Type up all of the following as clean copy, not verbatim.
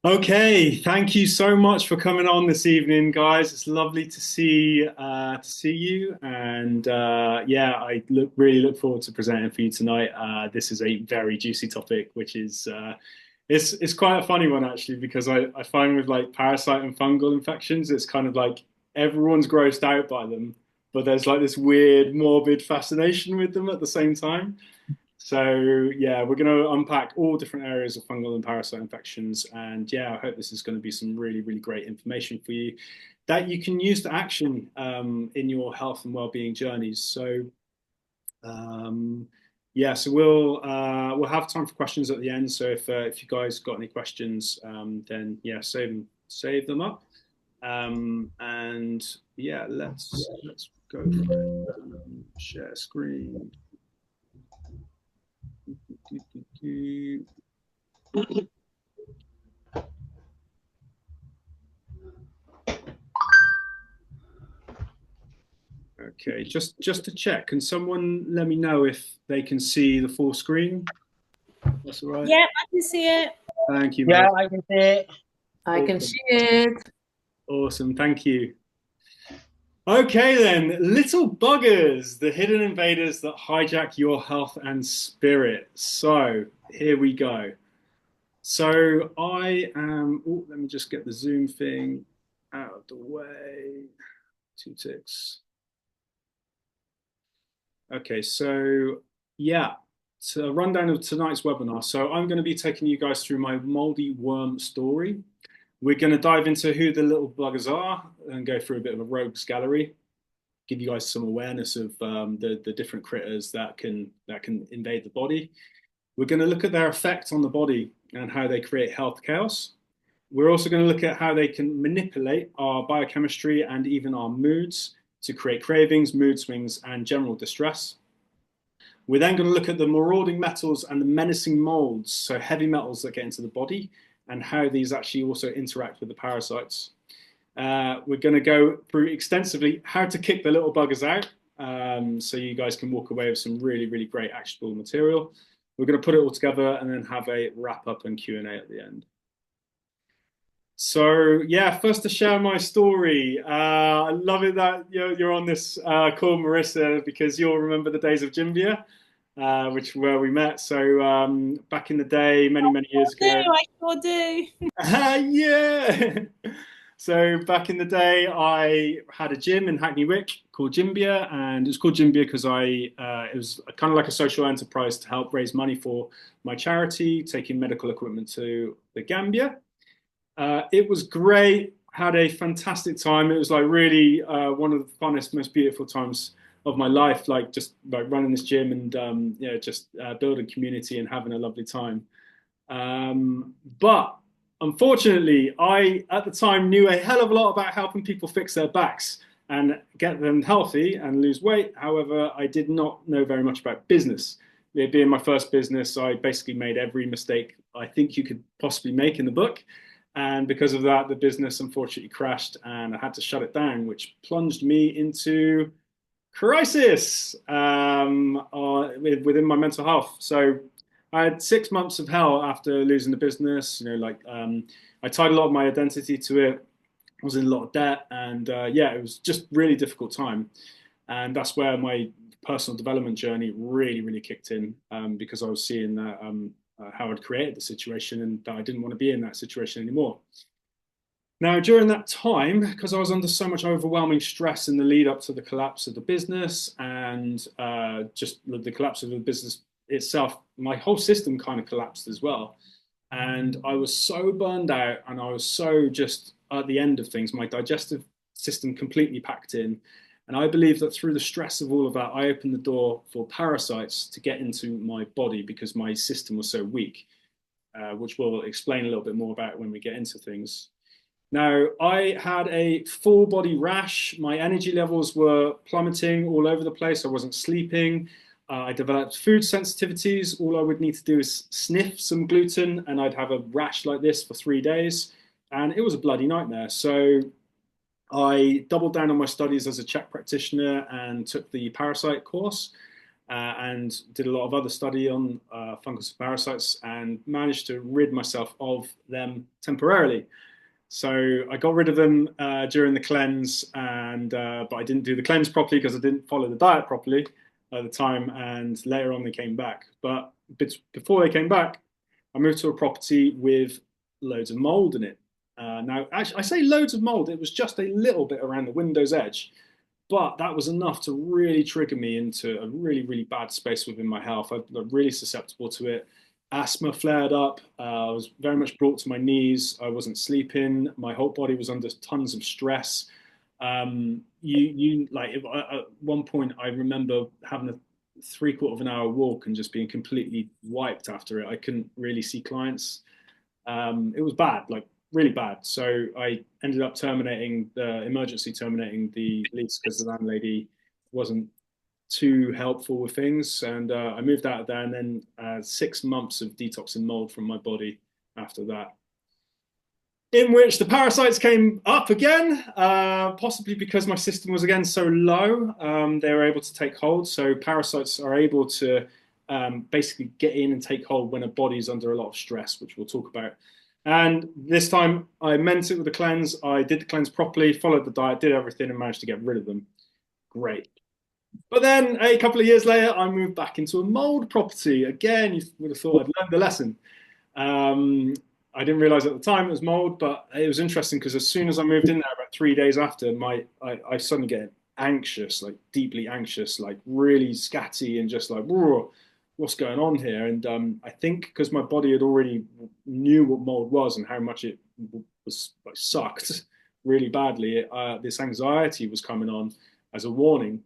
Okay, thank you so much for coming on this evening, guys. It's lovely to see you, and yeah, really look forward to presenting for you tonight. This is a very juicy topic, which is it's quite a funny one actually because I find with like parasite and fungal infections, it's kind of like everyone's grossed out by them, but there's like this weird morbid fascination with them at the same time. So yeah, we're going to unpack all different areas of fungal and parasite infections, and yeah, I hope this is going to be some really great information for you that you can use to action in your health and well-being journeys. So um, yeah, so we'll have time for questions at the end. So if you guys got any questions, then yeah, save them up. And yeah, let's go for it. Share screen. Okay, just to check, can someone let me know if they can see the full screen? That's all right. Yeah, I can see it. Thank you, Yeah, Mel. I can see it. I can Awesome. see it. Awesome. Thank you. Okay, then, little buggers, the hidden invaders that hijack your health and spirit. So here we go. So I am. Oh, let me just get the Zoom thing out of the way. Two ticks. Okay, so yeah, so a rundown of tonight's webinar. So I'm going to be taking you guys through my moldy worm story. We're going to dive into who the little buggers are and go through a bit of a rogues gallery, give you guys some awareness of the different critters that can invade the body. We're going to look at their effect on the body and how they create health chaos. We're also going to look at how they can manipulate our biochemistry and even our moods to create cravings, mood swings, and general distress. We're then going to look at the marauding metals and the menacing molds, so heavy metals that get into the body, and how these actually also interact with the parasites. We're going to go through extensively how to kick the little buggers out, so you guys can walk away with some really great actionable material. We're going to put it all together and then have a wrap up and Q&A at the end. So yeah, first to share my story. I love it that you're on this call, Marissa, because you'll remember the days of Jimbia, which where we met. So back in the day, many years ago. I sure do. Yeah. So back in the day, I had a gym in Hackney Wick called Jimbia, and it was called Jimbia because it was kind of like a social enterprise to help raise money for my charity, taking medical equipment to the Gambia. It was great. Had a fantastic time. It was like really one of the funnest, most beautiful times of my life. Like just like running this gym and just building community and having a lovely time. But unfortunately, I at the time knew a hell of a lot about helping people fix their backs and get them healthy and lose weight. However, I did not know very much about business. It being my first business, I basically made every mistake I think you could possibly make in the book. And because of that, the business unfortunately crashed and I had to shut it down, which plunged me into crisis within my mental health. So I had 6 months of hell after losing the business. I tied a lot of my identity to it. I was in a lot of debt, and yeah, it was just really difficult time. And that's where my personal development journey really kicked in because I was seeing that how I'd created the situation and that I didn't want to be in that situation anymore. Now, during that time, because I was under so much overwhelming stress in the lead up to the collapse of the business and just the collapse of the business itself, my whole system kind of collapsed as well. And I was so burned out and I was so just at the end of things, my digestive system completely packed in. And I believe that through the stress of all of that, I opened the door for parasites to get into my body because my system was so weak, which we'll explain a little bit more about when we get into things. Now, I had a full body rash. My energy levels were plummeting all over the place. I wasn't sleeping. I developed food sensitivities. All I would need to do is sniff some gluten and I'd have a rash like this for 3 days. And it was a bloody nightmare. So I doubled down on my studies as a Czech practitioner and took the parasite course. and did a lot of other study on fungus parasites and managed to rid myself of them temporarily. So I got rid of them during the cleanse, and but I didn't do the cleanse properly because I didn't follow the diet properly at the time. And later on, they came back. But before they came back, I moved to a property with loads of mold in it. Now, actually, I say loads of mold. It was just a little bit around the window's edge, but that was enough to really trigger me into a really, really bad space within my health. I'm really susceptible to it. Asthma flared up. I was very much brought to my knees. I wasn't sleeping. My whole body was under tons of stress. You like at one point I remember having a three-quarter of an hour walk and just being completely wiped after it. I couldn't really see clients. It was bad, like really bad. So I ended up terminating the lease because the landlady wasn't too helpful with things, and I moved out of there. And then 6 months of detoxing mold from my body after that, in which the parasites came up again, possibly because my system was again so low. They were able to take hold. So parasites are able to basically get in and take hold when a body's under a lot of stress, which we'll talk about. And this time I meant it with the cleanse. I did the cleanse properly, followed the diet, did everything, and managed to get rid of them. Great. But then a couple of years later, I moved back into a mold property. Again, you would have thought I'd learned the lesson. Um, I didn't realize at the time it was mold, but it was interesting because as soon as I moved in there, about 3 days after, I suddenly get anxious, like deeply anxious, like really scatty, and just like, whoa, what's going on here? And I think because my body had already knew what mold was and how much it was like, sucked really badly, this anxiety was coming on as a warning.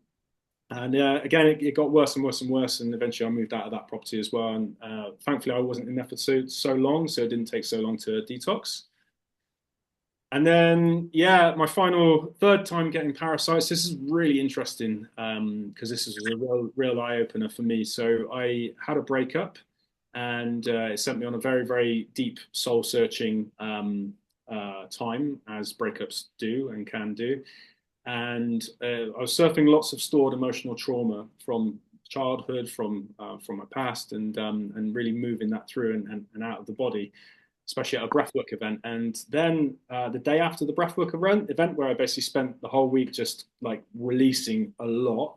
And again, it got worse and worse and worse, and eventually I moved out of that property as well. And thankfully, I wasn't in there for so long, so it didn't take so long to detox. And then, yeah, my final third time getting parasites. This is really interesting because this is a real eye opener for me. So I had a breakup, and it sent me on a very, very deep soul searching time, as breakups do and can do. And I was surfing lots of stored emotional trauma from childhood, from my past, and really moving that through and out of the body, especially at a breathwork event. And then the day after the breathwork event, where I basically spent the whole week just like releasing a lot,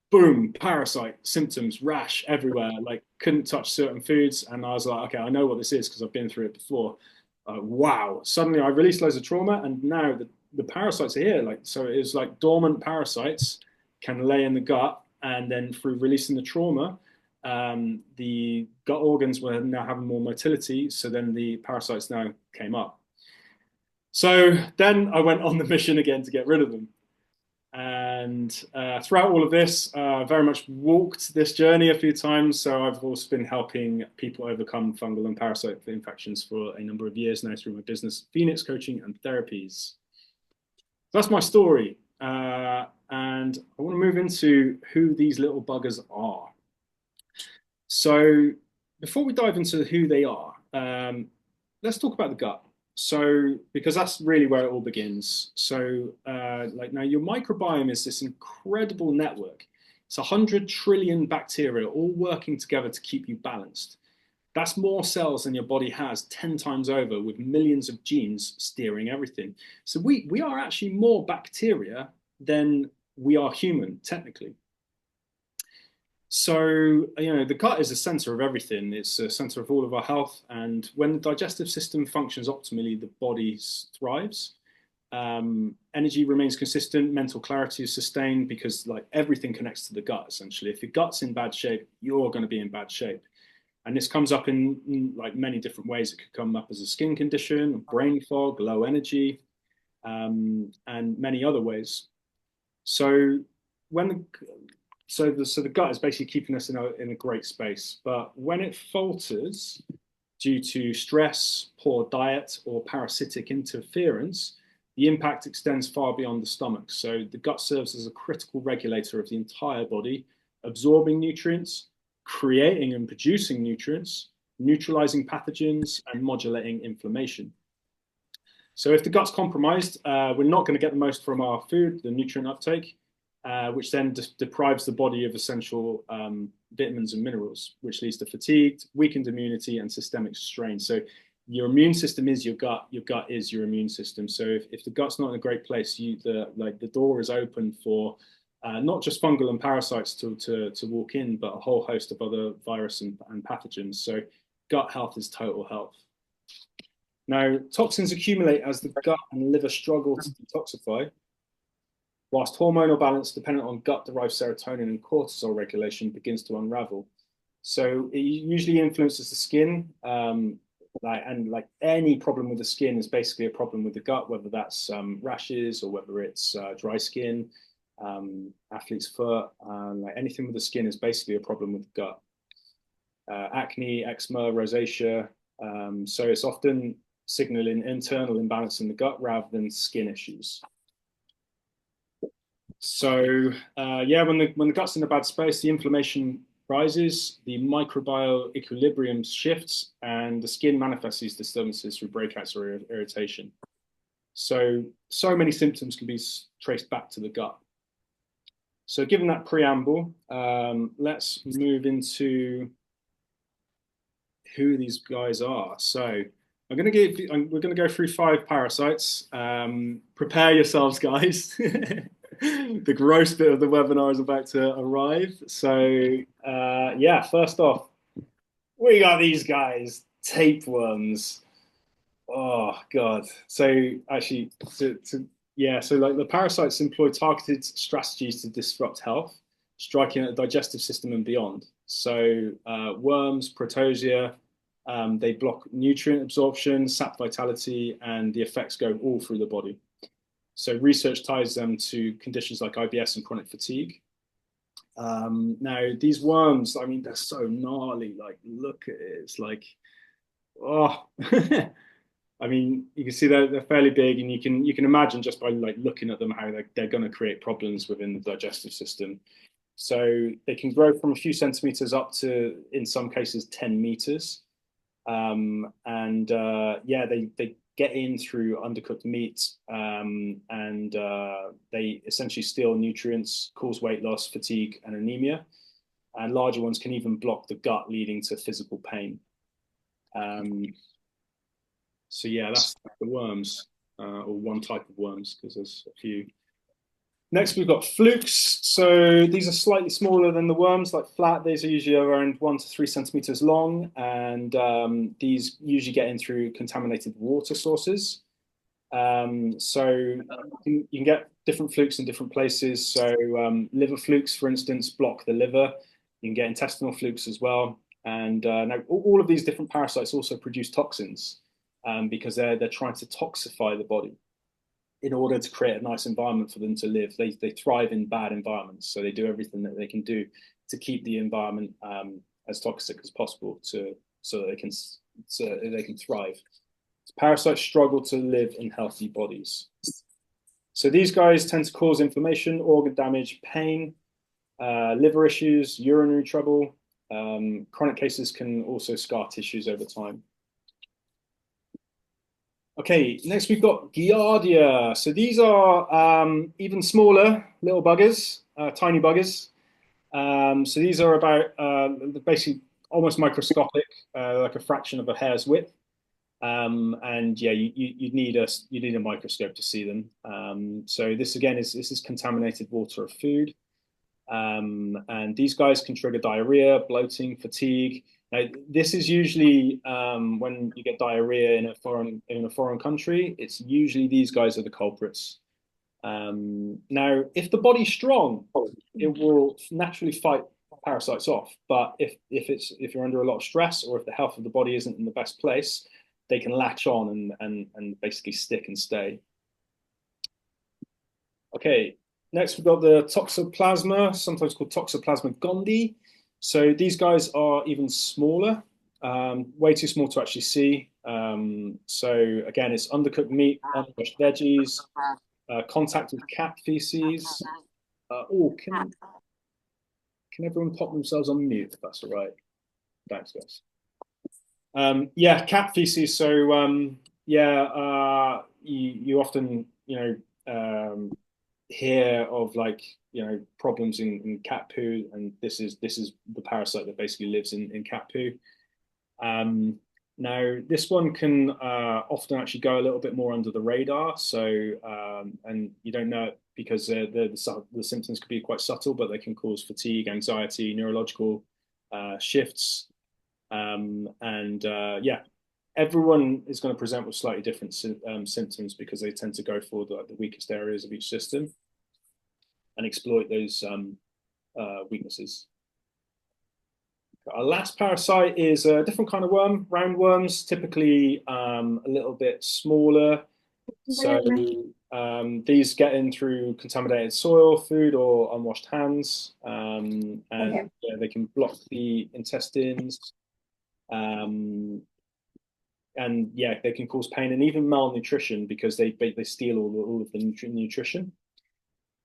boom, parasite symptoms, rash everywhere, like couldn't touch certain foods. And I was like, okay, I know what this is because I've been through it before. Wow, suddenly I released loads of trauma, and now the parasites are here. Like, so it's like dormant parasites can lay in the gut, and then through releasing the trauma, the gut organs were now having more motility. So then the parasites now came up. So then I went on the mission again to get rid of them. And throughout all of this, very much walked this journey a few times. So I've also been helping people overcome fungal and parasite infections for a number of years now through my business, Phoenix Coaching and Therapies. That's my story. And I want to move into who these little buggers are. So before we dive into who they are, let's talk about the gut. So, because that's really where it all begins. So, like now, your microbiome is this incredible network. It's 100 trillion bacteria all working together to keep you balanced. That's more cells than your body has 10 times over, with millions of genes steering everything. So we are actually more bacteria than we are human, technically. So, you know, the gut is the center of everything. It's the center of all of our health. And when the digestive system functions optimally, the body thrives. Energy remains consistent. Mental clarity is sustained because like everything connects to the gut, essentially. If your gut's in bad shape, you're going to be in bad shape. And this comes up in like many different ways. It could come up as a skin condition, brain fog, low energy, and many other ways. So when the gut is basically keeping us in a great space. But when it falters due to stress, poor diet, or parasitic interference, the impact extends far beyond the stomach. So the gut serves as a critical regulator of the entire body, absorbing nutrients, creating and producing nutrients, neutralizing pathogens, and modulating inflammation. So if the gut's compromised, we're not going to get the most from our food, the nutrient uptake. which then deprives the body of essential vitamins and minerals, which leads to fatigue, weakened immunity, and systemic strain. So your immune system is your gut. Your gut is your immune system. So if the gut's not in a great place, the door is open for not just fungal and parasites to walk in, but a whole host of other virus and pathogens. So gut health is total health. Now, toxins accumulate as the gut and liver struggle to detoxify, whilst hormonal balance dependent on gut-derived serotonin and cortisol regulation begins to unravel. So it usually influences the skin, like any problem with the skin is basically a problem with the gut, whether that's rashes or whether it's dry skin, athlete's foot, like anything with the skin is basically a problem with the gut. Acne, eczema, rosacea. So it's often signaling internal imbalance in the gut rather than skin issues. So yeah, when the gut's in a bad space, the inflammation rises, the microbial equilibrium shifts, and the skin manifests these disturbances through breakouts or irritation. So many symptoms can be traced back to the gut. So given that preamble, let's move into who these guys are. So we're going to go through 5 parasites. Prepare yourselves, guys. The gross bit of the webinar is about to arrive. So yeah, first off, we got these guys, tapeworms. Oh God. So actually, so like the parasites employ targeted strategies to disrupt health, striking at the digestive system and beyond. So worms, protozoa, they block nutrient absorption, sap vitality, and the effects go all through the body. So research ties them to conditions like IBS and chronic fatigue. Now, these worms, I mean, they're so gnarly. Like, look at it. It's like, oh, I mean, you can see they're fairly big, and you can imagine just by like looking at them how they're going to create problems within the digestive system. So they can grow from a few centimeters up to, in some cases, 10 meters. And yeah, they get in through undercooked meat, and they essentially steal nutrients, cause weight loss, fatigue, and anemia. And larger ones can even block the gut, leading to physical pain. So yeah, that's the worms, or one type of worms, because there's a few. Next, we've got flukes. So these are slightly smaller than the worms, like flat. These are usually around 1 to 3 centimeters long, and these usually get in through contaminated water sources. So you can get different flukes in different places. So liver flukes, for instance, block the liver. You can get intestinal flukes as well. And now all of these different parasites also produce toxins, because they're trying to toxify the body in order to create a nice environment for them to live. They thrive in bad environments, so they do everything that they can do to keep the environment as toxic as possible, so that they can thrive. So parasites struggle to live in healthy bodies. So these guys tend to cause inflammation, organ damage, pain, liver issues, urinary trouble. Chronic cases can also scar tissues over time. Okay, next we've got Giardia. So these are even smaller little buggers, tiny buggers. So these are about basically almost microscopic, like a fraction of a hair's width. And yeah, you'd need a microscope to see them. So this again this is contaminated water or food. And these guys can trigger diarrhea, bloating, fatigue. Now, this is usually when you get diarrhea in a foreign country. It's usually these guys are the culprits. Now, if the body's strong, it will naturally fight parasites off. But if you're under a lot of stress, or if the health of the body isn't in the best place, they can latch on and basically stick and stay. Okay, next we've got the Toxoplasma, sometimes called Toxoplasma gondii. So these guys are even smaller, way too small to actually see. So again, it's undercooked meat, unwashed veggies, contact with cat feces. Can everyone pop themselves on mute if that's all right? Thanks, guys. Yeah, cat feces. So yeah, you often hear of like problems in cat poo, and this is the parasite that basically lives in cat poo. Um, Now, this one can often actually go a little bit more under the radar. So, and you don't know it because the symptoms could be quite subtle, but they can cause fatigue, anxiety, neurological shifts. And yeah, everyone is going to present with slightly different symptoms because they tend to go for the weakest areas of each system and exploit those weaknesses. Our last parasite is a different kind of worm, roundworms, typically a little bit smaller. So these get in through contaminated soil, food, or unwashed hands, and yeah, they can block the intestines, um, and yeah, they can cause pain and even malnutrition because they steal all of the nutrition.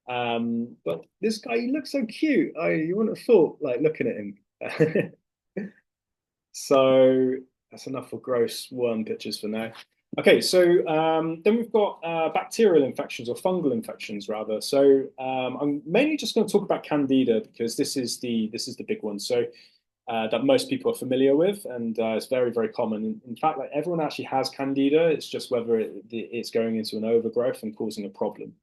But this guy, he looks so cute. You wouldn't have thought, like looking at him. So that's enough for gross worm pictures for now. Okay, so then we've got bacterial infections or fungal infections rather. So I'm mainly just going to talk about Candida because this is the big one. So that most people are familiar with, and it's very very common. In fact, like everyone actually has Candida. It's just whether it's going into an overgrowth and causing a problem.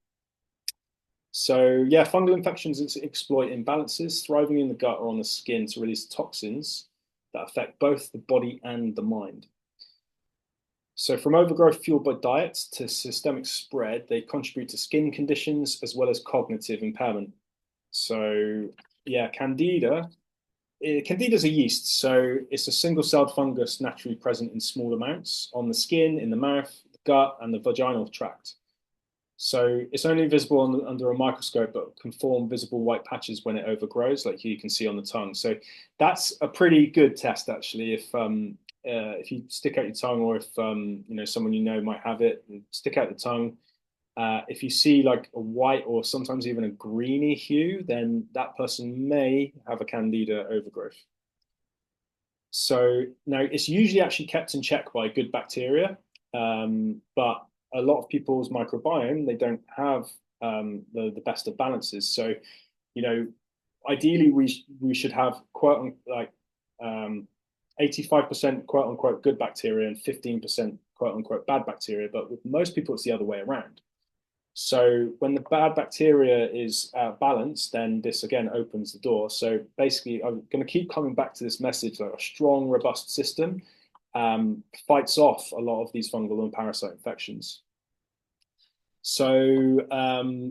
So yeah, fungal infections exploit imbalances, thriving in the gut or on the skin to release toxins that affect both the body and the mind. So from overgrowth fueled by diet to systemic spread, they contribute to skin conditions as well as cognitive impairment. So yeah, Candida is a yeast, so it's a single-celled fungus naturally present in small amounts on the skin, in the mouth, the gut, and the vaginal tract. So it's only visible under a microscope, but can form visible white patches when it overgrows, like you can see on the tongue. So that's a pretty good test, actually. If you stick out your tongue, or if someone might have it, stick out the tongue. If you see like a white or sometimes even a greeny hue, then that person may have a Candida overgrowth. So now it's usually actually kept in check by good bacteria, but a lot of people's microbiome they don't have the best of balances. So you know, ideally we should have quote like 85% quote unquote good bacteria and 15% quote unquote bad bacteria. But with most people, it's the other way around. So when the bad bacteria is out of balance, then this again opens the door. So basically, I'm going to keep coming back to this message that a strong, robust system fights off a lot of these fungal and parasite infections. So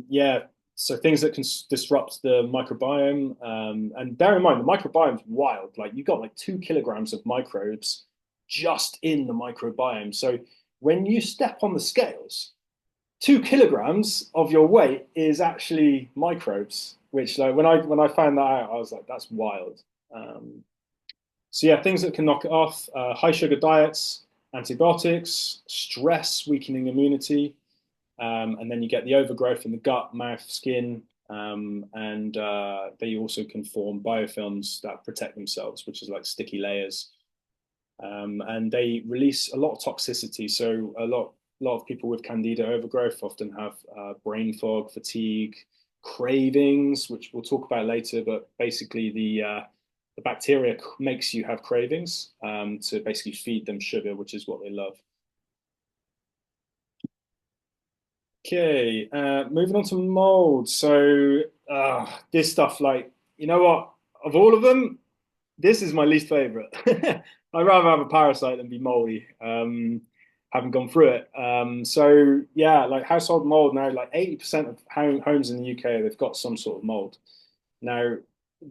yeah, so things that can disrupt the microbiome, and bear in mind the microbiome is wild. Like you got like 2 kilograms of microbes just in the microbiome. So when you step on the scales, 2 kilograms of your weight is actually microbes, which like when I found that out, I was like, that's wild. Um, so yeah, things that can knock it off: high sugar diets, antibiotics, stress weakening immunity, and then you get the overgrowth in the gut, mouth, skin, and they also can form biofilms that protect themselves, which is like sticky layers, and they release a lot of toxicity. So a lot of people with candida overgrowth often have brain fog, fatigue, cravings, which we'll talk about later. But basically, the bacteria makes you have cravings to basically feed them sugar, which is what they love. Okay, moving on to mold. So this stuff, like, you know what? Of all of them, this is my least favorite. I'd rather have a parasite than be moldy. Haven't gone through it. So yeah, like household mold now, like 80% of homes in the UK, they've got some sort of mold. Now,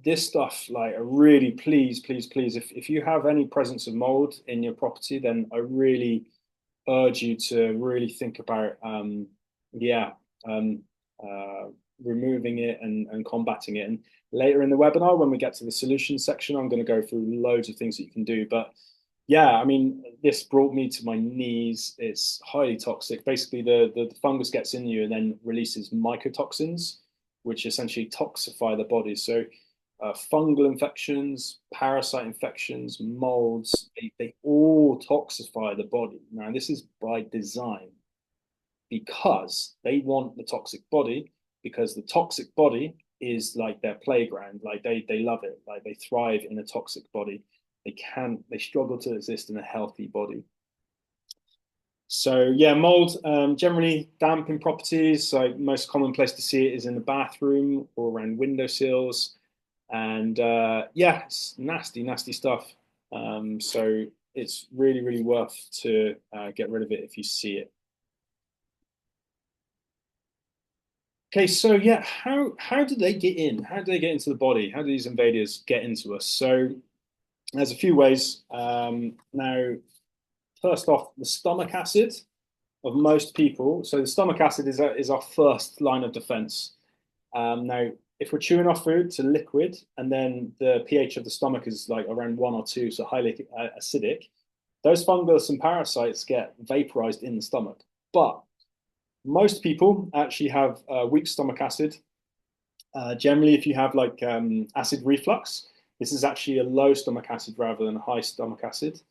this stuff, like, really please, please, please, if you have any presence of mold in your property, then I really urge you to really think about, yeah, um, uh, removing it and combating it. And later in the webinar, when we get to the solutions section, I'm going to go through loads of things that you can do. But yeah, I mean, this brought me to my knees. It's highly toxic. Basically, the fungus gets in you and then releases mycotoxins, which essentially toxify the body. So fungal infections, parasite infections, molds, they all toxify the body. Now, this is by design because they want the toxic body because the toxic body is like their playground. Like they love it. Like they thrive in a toxic body. They struggle to exist in a healthy body. So yeah, mold generally damp in properties. Like most common place to see it is in the bathroom or around windowsills, and yeah, it's nasty, nasty stuff. So it's really, really worth to get rid of it if you see it. Okay, so yeah, how do they get in? How do they get into the body? How do these invaders get into us? So there's a few ways. Now, first off, the stomach acid of most people. So the stomach acid is our first line of defense. Now, if we're chewing our food, it's a liquid, and then the pH of the stomach is like around 1 or 2, so highly acidic. Those fungus and parasites get vaporized in the stomach. But most people actually have weak stomach acid. Generally, if you have like acid reflux, this is actually a low stomach acid rather than a high stomach acid.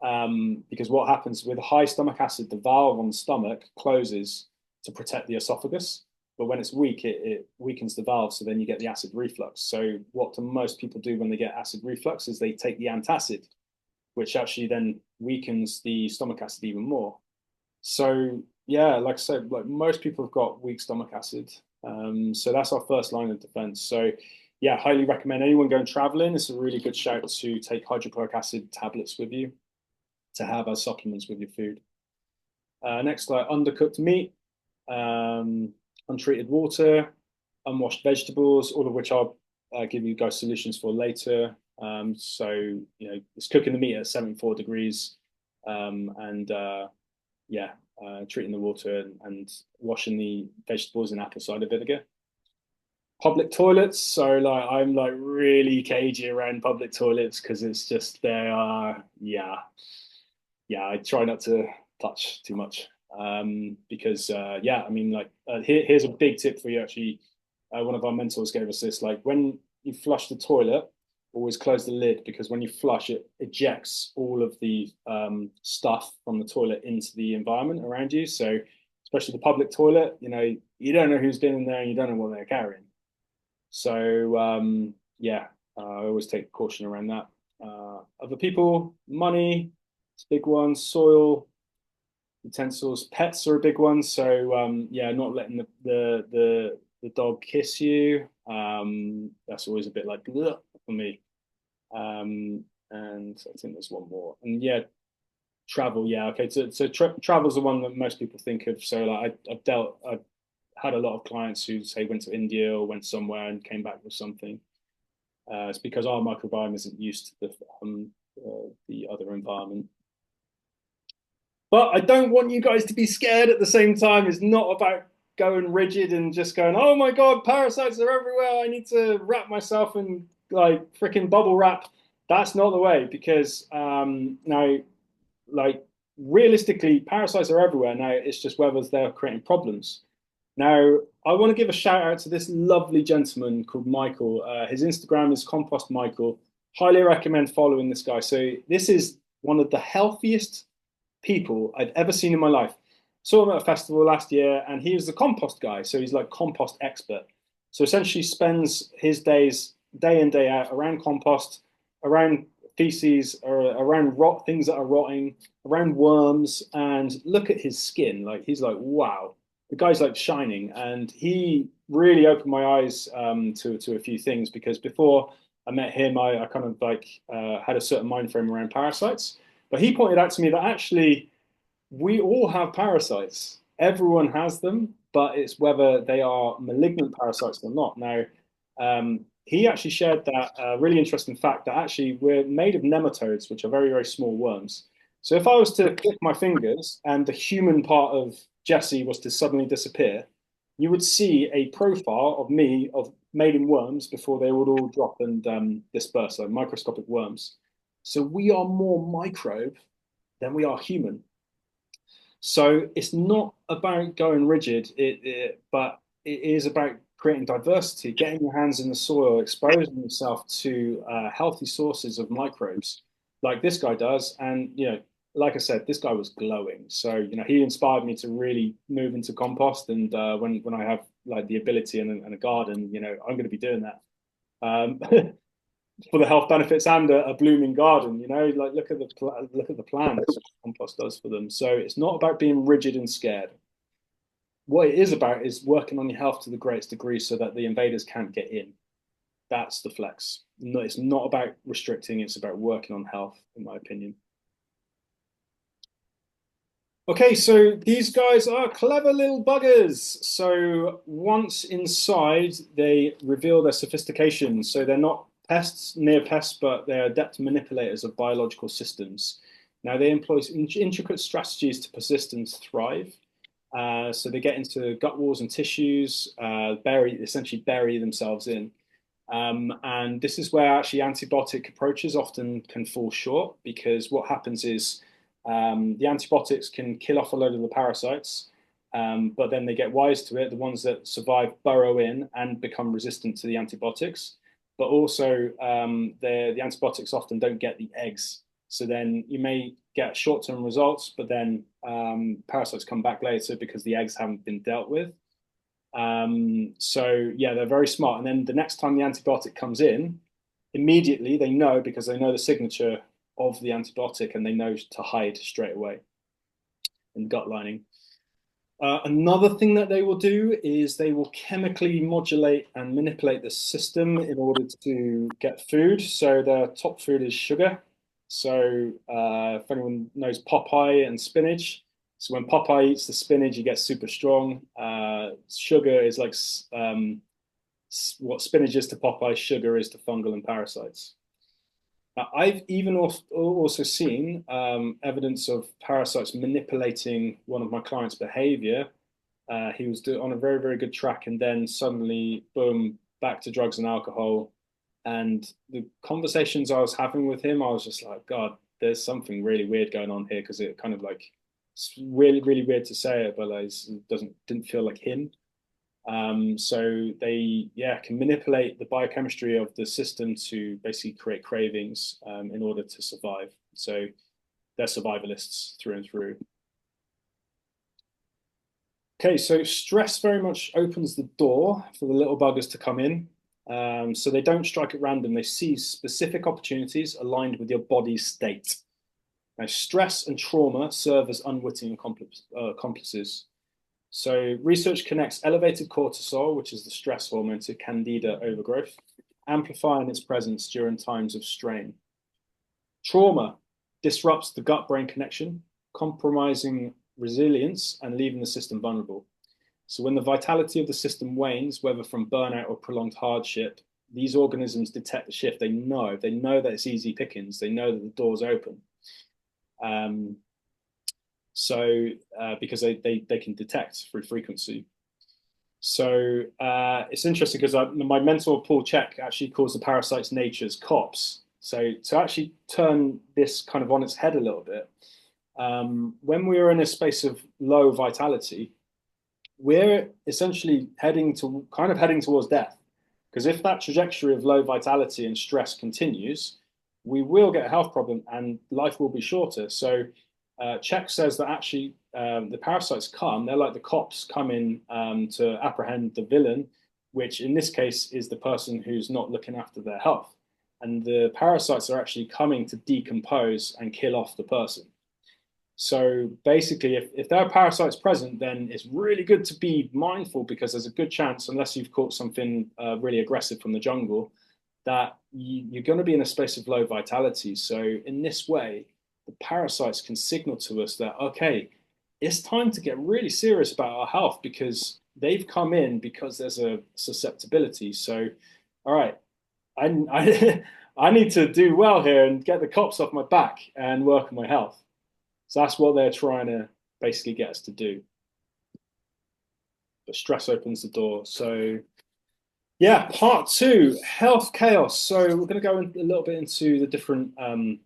Because what happens with high stomach acid, the valve on the stomach closes to protect the esophagus. But when it's weak, it weakens the valve, so then you get the acid reflux. So what do most people do when they get acid reflux is they take the antacid, which actually then weakens the stomach acid even more. So yeah, like I said, like most people have got weak stomach acid. So that's our first line of defense. So yeah, highly recommend anyone going traveling. It's a really good shout to take hydrochloric acid tablets with you to have as supplements with your food. Next, like undercooked meat, untreated water, unwashed vegetables, all of which I'll give you guys solutions for later. So, it's cooking the meat at 74 degrees and yeah, treating the water and washing the vegetables in apple cider vinegar. Public toilets. So like I'm like really cagey around public toilets because it's just they are yeah, I try not to touch too much because yeah, I mean like here's a big tip for you actually. One of our mentors gave us this. Like when you flush the toilet, always close the lid because when you flush, it ejects all of the stuff from the toilet into the environment around you. So especially the public toilet, you don't know who's been in there and you don't know what they're carrying. So yeah, I always take caution around that. Other people, money, it's a big one. Soil, utensils, pets are a big one. So yeah, not letting the dog kiss you. That's always a bit like ugh, for me. And I think there's one more. And yeah, travel. Yeah, okay. So travel's the one that most people think of. So like I've had a lot of clients who say went to India or went somewhere and came back with something. It's because our microbiome isn't used to the other environment. But I don't want you guys to be scared at the same time. It's not about going rigid and just going, oh my God, parasites are everywhere. I need to wrap myself in like freaking bubble wrap. That's not the way because now, like realistically, parasites are everywhere. Now it's just whether they're creating problems. Now, I want to give a shout out to this lovely gentleman called Michael. His Instagram is Compost Michael. Highly recommend following this guy. So this is one of the healthiest people I'd ever seen in my life. Saw him at a festival last year, and he was the compost guy. So he's like compost expert. So essentially, spends his days day in day out around compost, around feces, or around rot things that are rotting, around worms, and look at his skin. Like he's like, wow, the guy's like shining, and he really opened my eyes to a few things because before I met him, I kind of like had a certain mind frame around parasites. But he pointed out to me that actually we all have parasites. Everyone has them, but it's whether they are malignant parasites or not. Now, he actually shared that really interesting fact that actually we're made of nematodes, which are very, very small worms. So if I was to click my fingers and the human part of Jesse was to suddenly disappear, you would see a profile of me of made in worms before they would all drop and disperse, like microscopic worms. So we are more microbe than we are human. So it's not about going rigid, but it is about creating diversity, getting your hands in the soil, exposing yourself to healthy sources of microbes, like this guy does. And like I said, this guy was glowing. So, he inspired me to really move into compost. And when I have like the ability and a garden, I'm going to be doing that. Um, for the health benefits and a blooming garden, like look at the plants compost does for them. So it's not about being rigid and scared. What it is about is working on your health to the greatest degree so that the invaders can't get in. That's the flex. No, it's not about restricting, it's about working on health, in my opinion. Okay, so these guys are clever little buggers. So once inside, they reveal their sophistication. So they're not pests, near pests, but they're adept manipulators of biological systems. Now they employ intricate strategies to persist and thrive. So they get into gut walls and tissues, essentially bury themselves in. And this is where actually antibiotic approaches often can fall short because what happens is the antibiotics can kill off a load of the parasites, but then they get wise to it. The ones that survive burrow in and become resistant to the antibiotics. But also, the antibiotics often don't get the eggs. So then you may get short-term results, but then parasites come back later because the eggs haven't been dealt with. So yeah, they're very smart. And then the next time the antibiotic comes in, immediately they know because they know the signature of the antibiotic and they know to hide straight away in the gut lining. Another thing that they will do is they will chemically modulate and manipulate the system in order to get food. So their top food is sugar. So if anyone knows Popeye and spinach, so when Popeye eats the spinach, he gets super strong. Sugar is like what spinach is to Popeye, sugar is to fungal and parasites. I've even also seen evidence of parasites manipulating one of my clients' behavior. He was on a very, very good track, and then suddenly, boom, back to drugs and alcohol. And the conversations I was having with him, I was just like, God, there's something really weird going on here because it kind of like it's really, really weird to say it, but like, it didn't feel like him. So they, yeah, can manipulate the biochemistry of the system to basically create cravings in order to survive. So they're survivalists through and through. Okay, so stress very much opens the door for the little buggers to come in. So they don't strike at random. They see specific opportunities aligned with your body's state. Now, stress and trauma serve as unwitting accomplices. So research connects elevated cortisol, which is the stress hormone, to candida overgrowth, amplifying its presence during times of strain. Trauma disrupts the gut-brain connection, compromising resilience and leaving the system vulnerable. So when the vitality of the system wanes, whether from burnout or prolonged hardship, these organisms detect the shift. They know that it's easy pickings. They know that the door's open. Because they can detect through frequency. So it's interesting because my mentor Paul Chek actually calls the parasites nature's cops. So to actually turn this kind of on its head a little bit, when we're in a space of low vitality, we're essentially heading towards death. Because if that trajectory of low vitality and stress continues, we will get a health problem and life will be shorter. So Czech says that actually the parasites they're like the cops coming to apprehend the villain, which in this case is the person who's not looking after their health. And the parasites are actually coming to decompose and kill off the person. So basically, if there are parasites present, then it's really good to be mindful because there's a good chance, unless you've caught something really aggressive from the jungle, that you're going to be in a space of low vitality. So in this way, the parasites can signal to us that, okay, it's time to get really serious about our health because they've come in because there's a susceptibility. So, all right, I need to do well here and get the cops off my back and work on my health. So that's what they're trying to basically get us to do. But stress opens the door. So yeah, part two, health chaos. So we're going to go a little bit into the different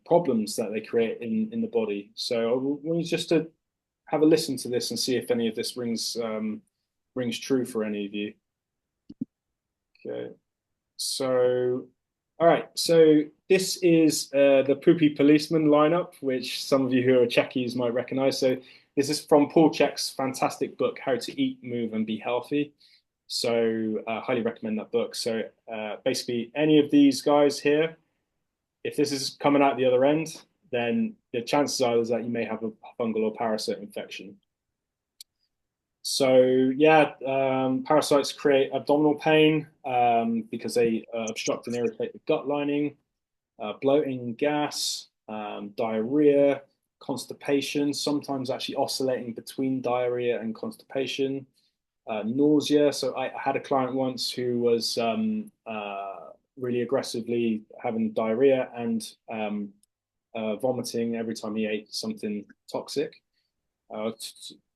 problems that they create in the body. So I want you just to have a listen to this and see if any of this rings true for any of you. Okay. So, All right, so this is the Poopy Policeman lineup, which some of you who are Czechies might recognize. So this is from Paul Chek's fantastic book, How to Eat, Move, and Be Healthy. So highly recommend that book. So basically, any of these guys here, if this is coming out the other end, then the chances are is that you may have a fungal or parasite infection. So yeah, parasites create abdominal pain because they obstruct and irritate the gut lining, bloating, gas, diarrhea, constipation, sometimes actually oscillating between diarrhea and constipation, nausea. So I had a client once who was really aggressively having diarrhea and vomiting every time he ate something toxic. I'll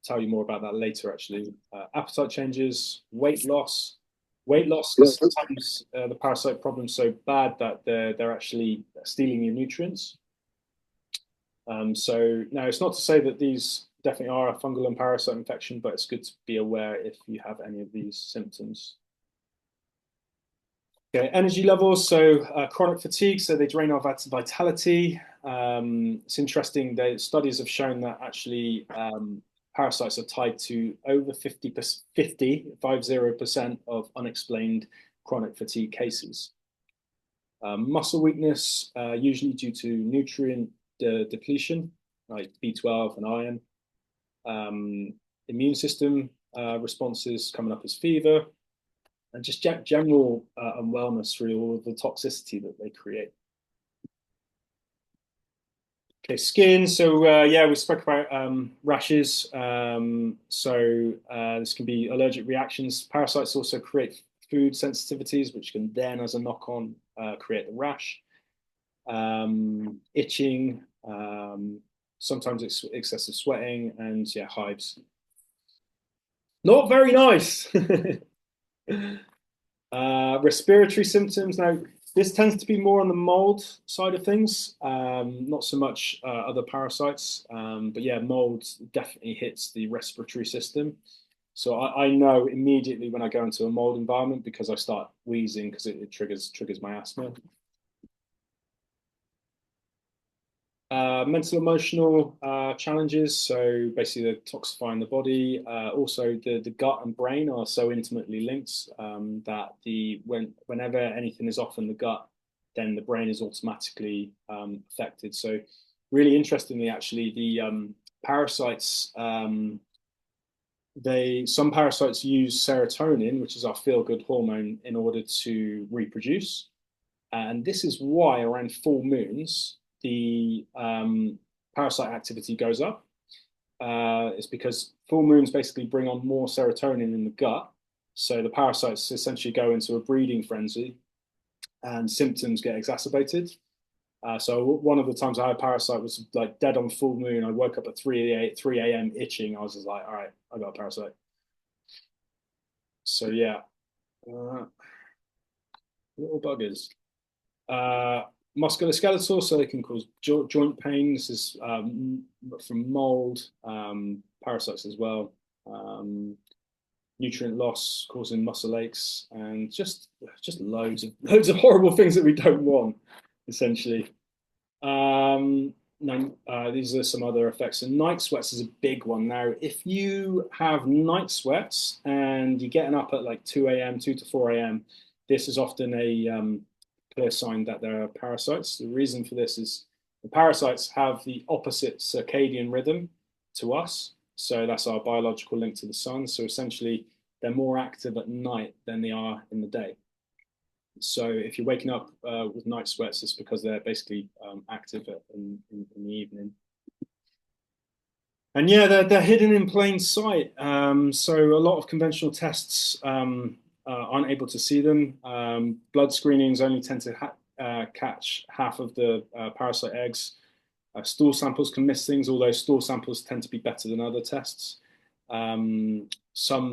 tell you more about that later, actually. Appetite changes, weight loss. Weight loss, because sometimes the parasite problem's so bad that they're actually stealing your nutrients. So now it's not to say that these definitely are a fungal and parasite infection, but it's good to be aware if you have any of these symptoms. Okay, energy levels, so chronic fatigue, so they drain our vitality. It's interesting that studies have shown that actually parasites are tied to over 50% of unexplained chronic fatigue cases. Muscle weakness, usually due to nutrient depletion, like B12 and iron. Immune system responses coming up as fever, and just general unwellness through all of the toxicity that they create. Okay, skin. So yeah, we spoke about rashes. This can be allergic reactions. Parasites also create food sensitivities, which can then, as a knock-on, create the rash. Itching, sometimes it's excessive sweating, and yeah, hives. Not very nice. Respiratory symptoms. Now, this tends to be more on the mold side of things, not so much other parasites. But yeah, mold definitely hits the respiratory system. So I know immediately when I go into a mold environment because I start wheezing because it triggers my asthma. Mental emotional challenges, so basically they're toxifying the body. Also, the gut and brain are so intimately linked that whenever anything is off in the gut, then the brain is automatically affected. So really interestingly, actually, the parasites, some parasites use serotonin, which is our feel-good hormone, in order to reproduce. And this is why around full moons, the parasite activity goes up. It's because full moons basically bring on more serotonin in the gut. So the parasites essentially go into a breeding frenzy and symptoms get exacerbated. So one of the times I had a parasite was like dead on full moon. I woke up at 3 a.m. itching. I was just like, all right, I got a parasite. So yeah, little buggers. Musculoskeletal, so they can cause joint pain. This is from mold, parasites as well. Nutrient loss causing muscle aches, and just loads of horrible things that we don't want, essentially. Now, these are some other effects. And night sweats is a big one. Now, if you have night sweats and you're getting up at like 2 a.m., 2 to 4 a.m., this is often a clear sign that there are parasites. The reason for this is the parasites have the opposite circadian rhythm to us. So that's our biological link to the sun. So essentially, they're more active at night than they are in the day. So if you're waking up with night sweats, it's because they're basically active in the evening. And yeah, they're hidden in plain sight. So a lot of conventional tests aren't able to see them. Blood screenings only tend to catch half of the parasite eggs. Stool samples can miss things, although stool samples tend to be better than other tests. Some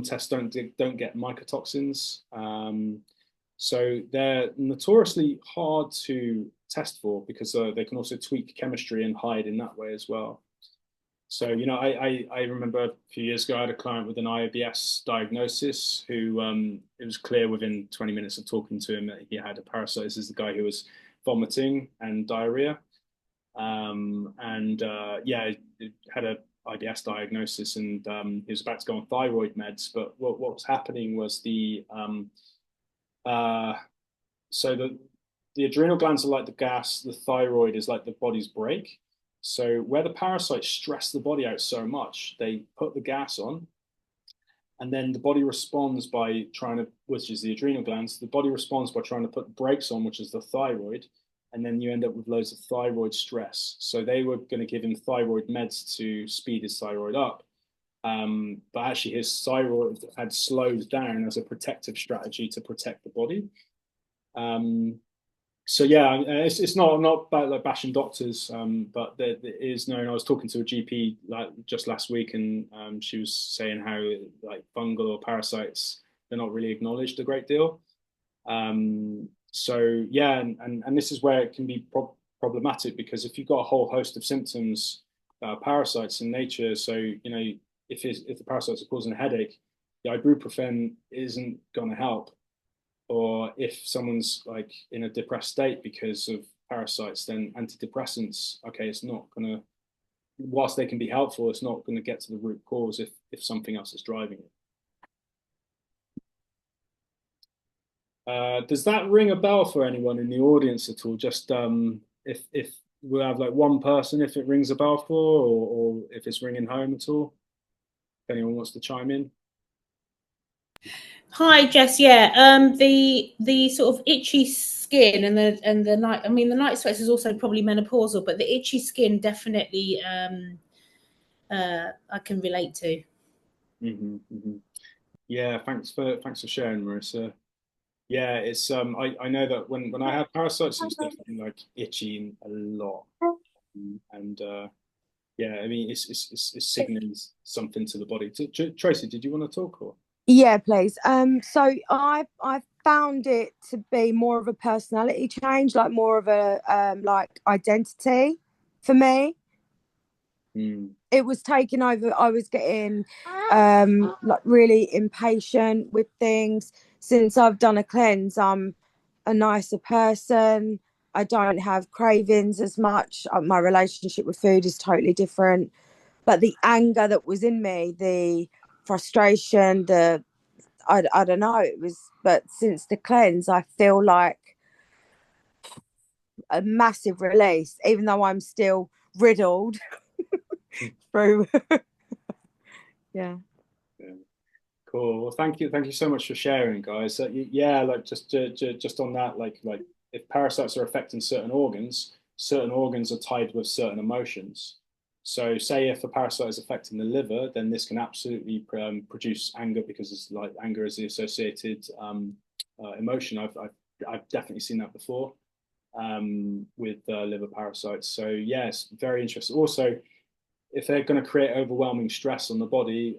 tests don't get mycotoxins. So they're notoriously hard to test for because they can also tweak chemistry and hide in that way as well. So, I remember a few years ago, I had a client with an IBS diagnosis who it was clear within 20 minutes of talking to him that he had a parasite. This is the guy who was vomiting and diarrhea. And yeah, he had a IBS diagnosis and he was about to go on thyroid meds. But what was happening was uh, so the adrenal glands are like the gas, the thyroid is like the body's brake. So where the parasites stress the body out so much, they put the gas on, and then the body responds by trying to, which is the adrenal glands, the body responds by trying to put the brakes on, which is the thyroid, and then you end up with loads of thyroid stress. So they were going to give him thyroid meds to speed his thyroid up. But actually, his thyroid had slowed down as a protective strategy to protect the body. Um, so yeah, it's not about like bashing doctors, but there is known. I was talking to a GP like just last week, and she was saying how like fungal or parasites they're not really acknowledged a great deal. So yeah, and this is where it can be problematic because if you've got a whole host of symptoms, parasites in nature, so if the parasites are causing a headache, the ibuprofen isn't going to help, or if someone's like in a depressed state because of parasites, then antidepressants, okay, it's not going to, whilst they can be helpful, it's not going to get to the root cause if something else is driving it. Does that ring a bell for anyone in the audience at all? Just if we have like one person, if it rings a bell for, or if it's ringing home at all. If anyone wants to chime in. Hi, Jess. Yeah, the sort of itchy skin and the night. I mean, the night sweats is also probably menopausal, but the itchy skin definitely I can relate to. Mm-hmm. Yeah, thanks for sharing, Marissa. Yeah, it's I know that when I had parasites, it was definitely like itching a lot, and yeah, I mean it's signaling something to the body. Tracy, did you want to talk or? Yeah, please. So I've found it to be more of a personality change, like more of a like identity for me. Mm. It was taken over. I was getting like really impatient with things. Since I've done a cleanse, I'm a nicer person. I don't have cravings as much. My relationship with food is totally different. But the anger that was in me, the frustration, I don't know. It was, but since the cleanse, I feel like a massive release, even though I'm still riddled through. Yeah. Yeah. Cool. Well, thank you so much for sharing, guys. Yeah, like just on that, like if parasites are affecting certain organs are tied with certain emotions. So, say if a parasite is affecting the liver, then this can absolutely produce anger because it's like anger is the associated emotion. I've definitely seen that before with liver parasites. So, yes, very interesting. Also, if they're going to create overwhelming stress on the body,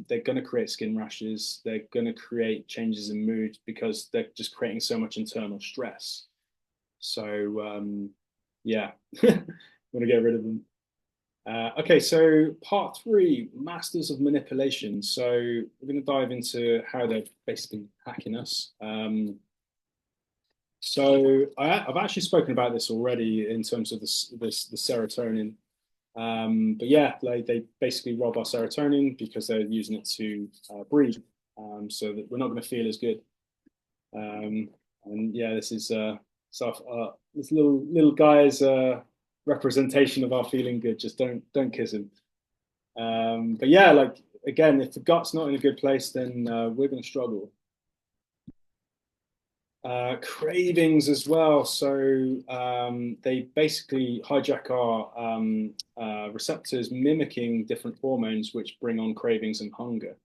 they're going to create skin rashes. They're going to create changes in mood because they're just creating so much internal stress. So yeah, want to get rid of them. Okay, so part three, masters of manipulation. So we're going to dive into how they're basically hacking us. So I've actually spoken about this already in terms of the serotonin. But yeah, like they basically rob our serotonin because they're using it to breathe, so that we're not going to feel as good. And yeah, this is this little guy's representation of our feeling good. Just don't kiss him. But yeah, like again, if the gut's not in a good place, then we're going to struggle. Cravings as well. So they basically hijack our receptors, mimicking different hormones which bring on cravings and hunger.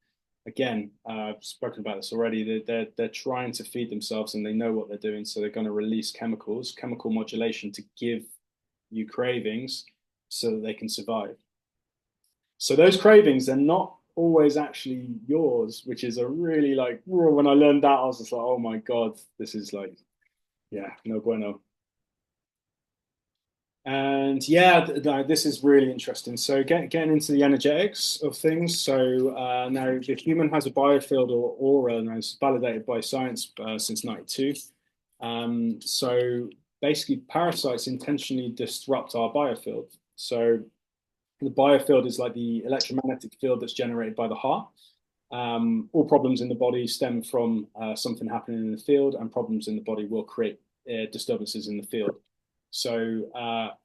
Again, I've spoken about this already. They're trying to feed themselves, and they know what they're doing, so they're going to release chemical modulation to give you cravings, so that they can survive. So those cravings, they're not always actually yours, which is a really like when I learned that, I was just like, oh my God, this is like, yeah, no bueno. And yeah, this is really interesting. So getting into the energetics of things. So now the human has a biofield or aura, and it's validated by science since '92. So basically, parasites intentionally disrupt our biofield. So the biofield is like the electromagnetic field that's generated by the heart. All problems in the body stem from something happening in the field, and problems in the body will create disturbances in the field. So,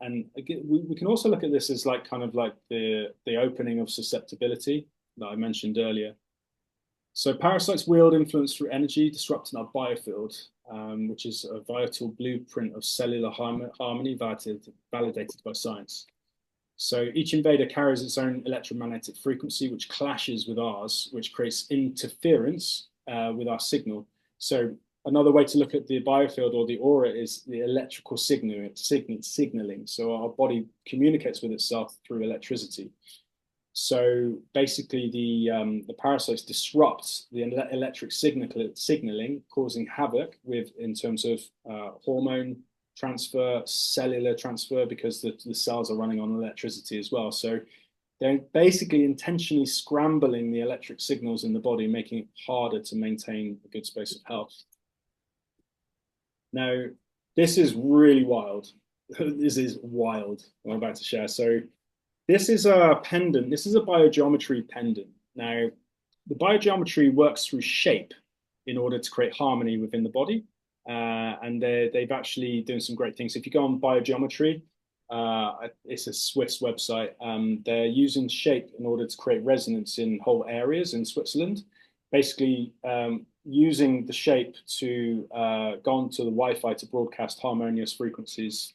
and again, we can also look at this as like kind of like the opening of susceptibility that I mentioned earlier. So parasites wield influence through energy, disrupting our biofield, which is a vital blueprint of cellular harmony validated by science. So each invader carries its own electromagnetic frequency, which clashes with ours, which creates interference with our signal. So another way to look at the biofield or the aura is the electrical signal. It's signaling. So our body communicates with itself through electricity. So basically, the parasites disrupt the electric signaling, causing havoc in terms of hormone transfer, cellular transfer, because the cells are running on electricity as well. So they're basically intentionally scrambling the electric signals in the body, making it harder to maintain a good space of health. Now, this is really wild. This is wild, what I'm about to share. So this is a pendant. This is a biogeometry pendant. Now, the biogeometry works through shape in order to create harmony within the body. And they've actually done some great things. If you go on biogeometry, it's a Swiss website. They're using shape in order to create resonance in whole areas in Switzerland. Basically, using the shape to go onto the Wi-Fi to broadcast harmonious frequencies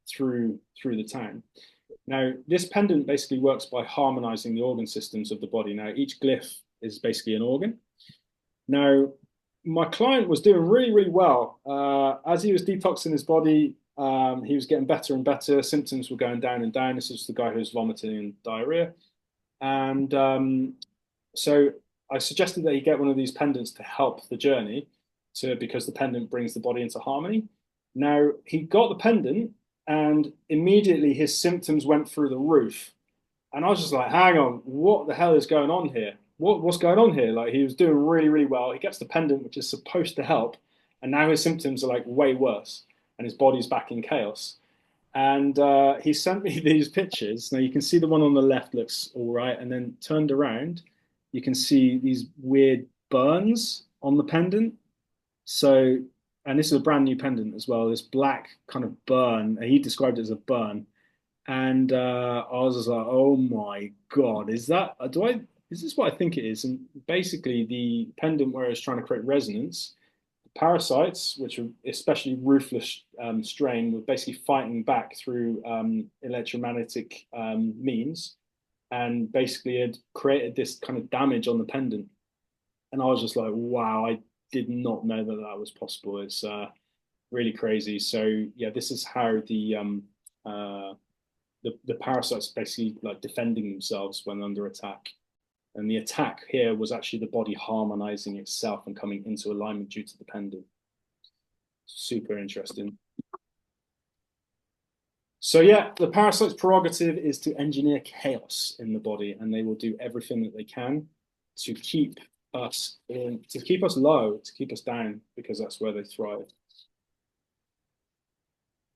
through the town. Now, this pendant basically works by harmonizing the organ systems of the body. Now, each glyph is basically an organ. Now, my client was doing really, really well. As he was detoxing his body, he was getting better and better. Symptoms were going down and down. This is the guy who was vomiting and diarrhea. And so I suggested that he get one of these pendants to help the journey, because the pendant brings the body into harmony. Now, he got the pendant, and immediately his symptoms went through the roof. And I was just like, hang on, what the hell is going on here? What's going on here? Like, he was doing really, really well. He gets the pendant, which is supposed to help, and now his symptoms are like way worse, and his body's back in chaos. And he sent me these pictures. Now you can see the one on the left looks all right, and then turned around, you can see these weird burns on the pendant. So, and this is a brand new pendant as well, this black kind of burn. He described it as a burn. And I was just like, oh my God, is this what I think it is? And basically the pendant where it's trying to create resonance, the parasites, which are especially ruthless strain, were basically fighting back through electromagnetic means, and basically had created this kind of damage on the pendant. And I was just like, wow, I did not know that that was possible. It's really crazy. So yeah, this is how the parasites basically like defending themselves when under attack. And the attack here was actually the body harmonizing itself and coming into alignment due to the pendant. Super interesting. So yeah, the parasite's prerogative is to engineer chaos in the body, and they will do everything that they can to keep us low, to keep us down, because that's where they thrive.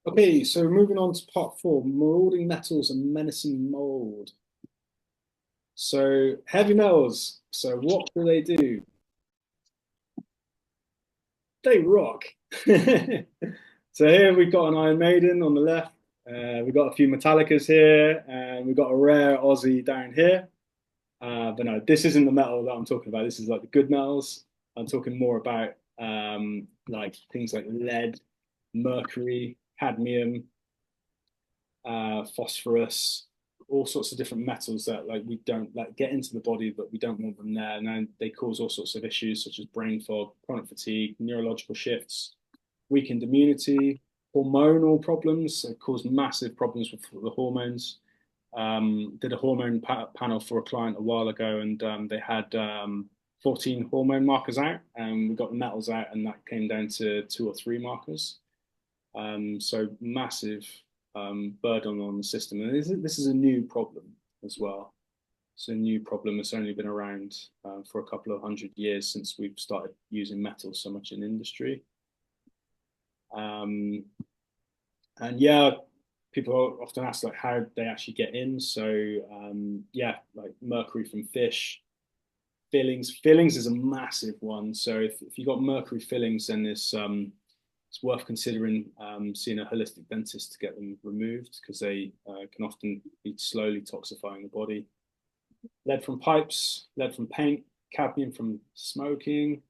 Okay, so moving on to part 4, marauding metals and menacing mold. So heavy metals, so what do they do? They rock. So here we've got an Iron Maiden on the left. We've got a few Metallicas here, and we've got a rare Aussie down here. But no, this isn't the metal that I'm talking about. This is like the good metals. I'm talking more about like things like lead, mercury, cadmium, phosphorus, all sorts of different metals that like we don't like get into the body, but we don't want them there. And then they cause all sorts of issues such as brain fog, chronic fatigue, neurological shifts, weakened immunity, hormonal problems. They cause massive problems with the hormones. Did a hormone panel for a client a while ago, and they had 14 hormone markers out, and we got the metals out, and that came down to 2 or 3 markers. So massive burden on the system. And this is a new problem as well. It's a new problem that's only been around for a couple of 100 years since we've started using metals so much in industry. And yeah, people often ask like how they actually get in. So yeah, like mercury from fish, fillings is a massive one. So if you got mercury fillings, then it's worth considering seeing a holistic dentist to get them removed, because they can often be slowly toxifying the body. Lead from pipes, lead from paint, cadmium from smoking,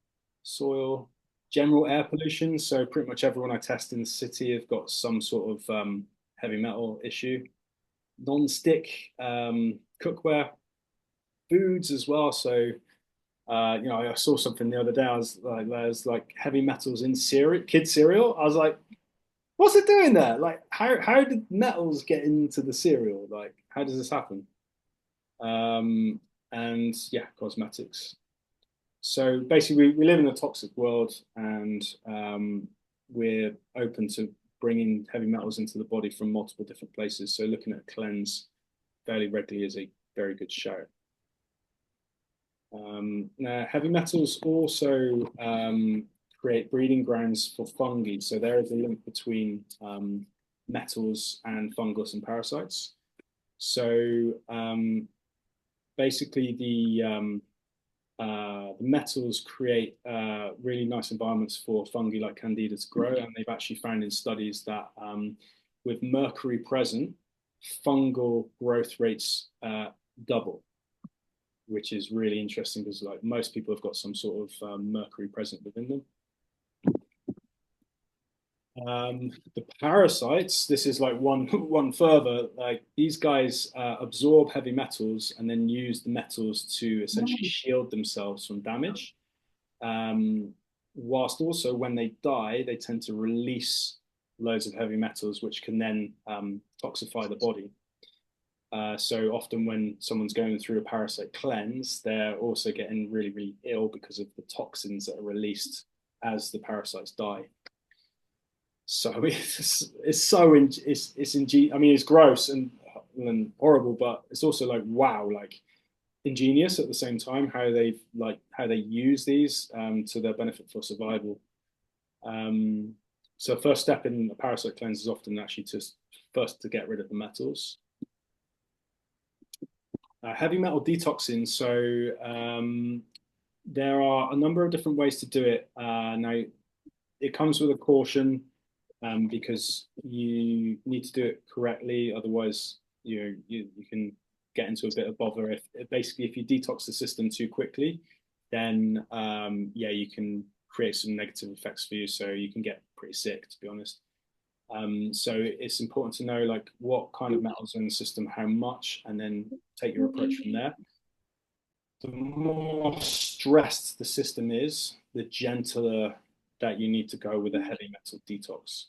soil, general air pollution. So pretty much everyone I test in the city have got some sort of heavy metal issue. Non-stick cookware, foods as well. So you know, I saw something the other day. I was like, there's like heavy metals in cereal, kid cereal. I was like, what's it doing there? Like, how did metals get into the cereal? Like, how does this happen? And yeah, cosmetics. So basically, we live in a toxic world, and we're open to bringing heavy metals into the body from multiple different places. So looking at a cleanse fairly regularly is a very good shout. Now, heavy metals also create breeding grounds for fungi. So there is a link between metals and fungus and parasites. So basically, the metals create really nice environments for fungi like Candida to grow, and they've actually found in studies that with mercury present, fungal growth rates double, which is really interesting because like most people have got some sort of mercury present within them. The parasites, this is like one further, like these guys absorb heavy metals and then use the metals to essentially shield themselves from damage. Whilst also when they die, they tend to release loads of heavy metals, which can then toxify the body. So often when someone's going through a parasite cleanse, they're also getting really, really ill because of the toxins that are released as the parasites die. So it's so I mean, it's gross and horrible, but it's also like wow, like ingenious at the same time how they use these to their benefit for survival. So first step in a parasite cleanse is often actually first to get rid of the metals. Heavy metal detoxing. So there are a number of different ways to do it. Now, it comes with a caution because you need to do it correctly. Otherwise, you can get into a bit of bother. Basically, if you detox the system too quickly, then yeah, you can create some negative effects for you. So you can get pretty sick, to be honest. So it's important to know like what kind of metals are in the system, how much, and then take your approach from there. The more stressed the system is, the gentler that you need to go with a heavy metal detox.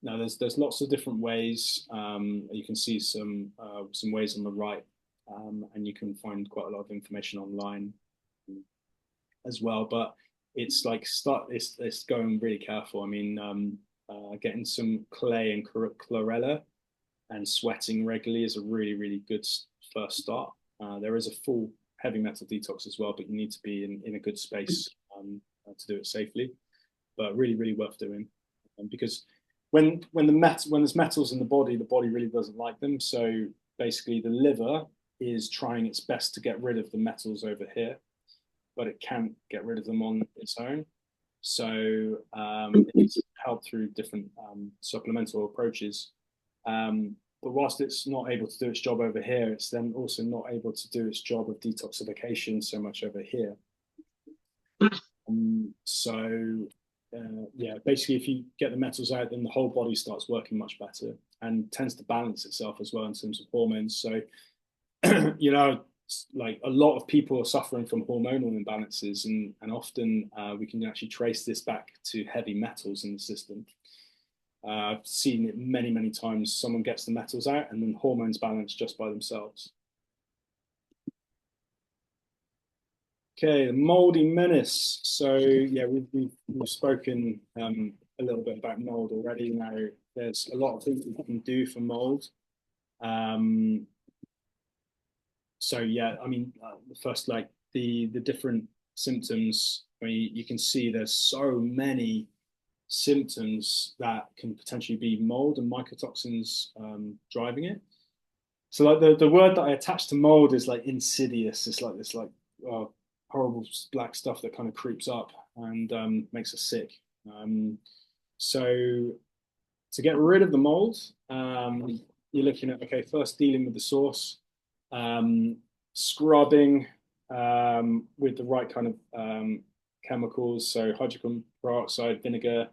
Now there's lots of different ways. You can see some ways on the right, and you can find quite a lot of information online as well. But it's like it's going really careful. I mean, getting some clay and chlorella and sweating regularly is a really, really good first start. There is a full heavy metal detox as well, but you need to be in a good space to do it safely. But really, really worth doing, because when there's metals in the body really doesn't like them. So basically, the liver is trying its best to get rid of the metals over here, but it can't get rid of them on its own. So it needs help through different supplemental approaches. But whilst it's not able to do its job over here, it's then also not able to do its job of detoxification so much over here. Yeah, basically, if you get the metals out, then the whole body starts working much better and tends to balance itself as well in terms of hormones. So, you know, like a lot of people are suffering from hormonal imbalances, and often we can actually trace this back to heavy metals in the system. I've seen it many, many times. Someone gets the metals out and then hormones balance just by themselves. Okay, the moldy menace. So yeah, we've spoken a little bit about mold already. Now there's a lot of things that you can do for mold. So yeah, I mean, first, like the different symptoms. I mean, you can see there's so many symptoms that can potentially be mold and mycotoxins driving it. So like the word that I attach to mold is like insidious. It's like this like horrible black stuff that kind of creeps up and makes us sick. So to get rid of the mold, you're looking at, okay, first dealing with the source, scrubbing with the right kind of chemicals, so hydrogen peroxide, vinegar.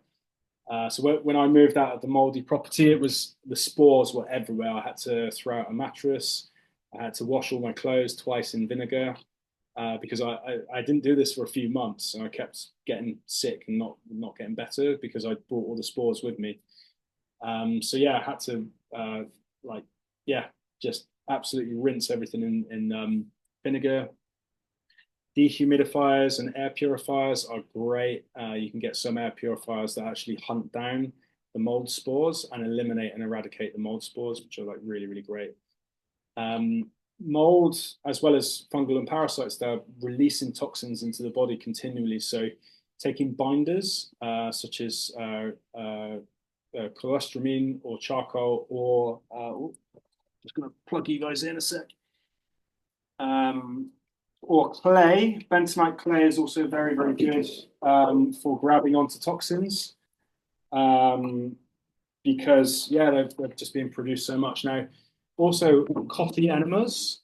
So when I moved out of the moldy property, it was the spores were everywhere. I had to throw out a mattress. I had to wash all my clothes twice in vinegar because I didn't do this for a few months, and I kept getting sick and not getting better because I brought all the spores with me. So yeah, I had to like yeah, just absolutely rinse everything in vinegar. Dehumidifiers and air purifiers are great. You can get some air purifiers that actually hunt down the mold spores and eliminate and eradicate the mold spores, which are like really, really great. Mold, as well as fungal and parasites, they're releasing toxins into the body continually. So taking binders, such as cholesterol or charcoal, or just going to plug you guys in a sec. Or clay. Bentonite clay is also very, very good for grabbing onto toxins because, yeah, they've just been produced so much now. Also, coffee enemas,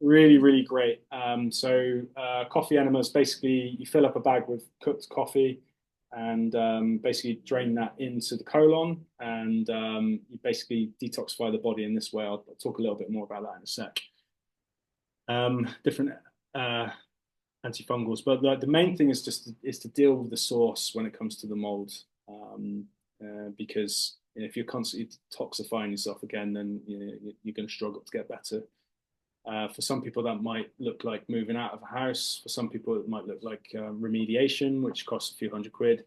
really, really great. So coffee enemas, basically, you fill up a bag with cooked coffee and basically drain that into the colon and you basically detoxify the body in this way. I'll talk a little bit more about that in a sec. Different antifungals, but the main thing is just to deal with the source when it comes to the mold, because if you're constantly detoxifying yourself again, then you're going to struggle to get better. For some people, that might look like moving out of a house. For some people, it might look like remediation, which costs a few £100.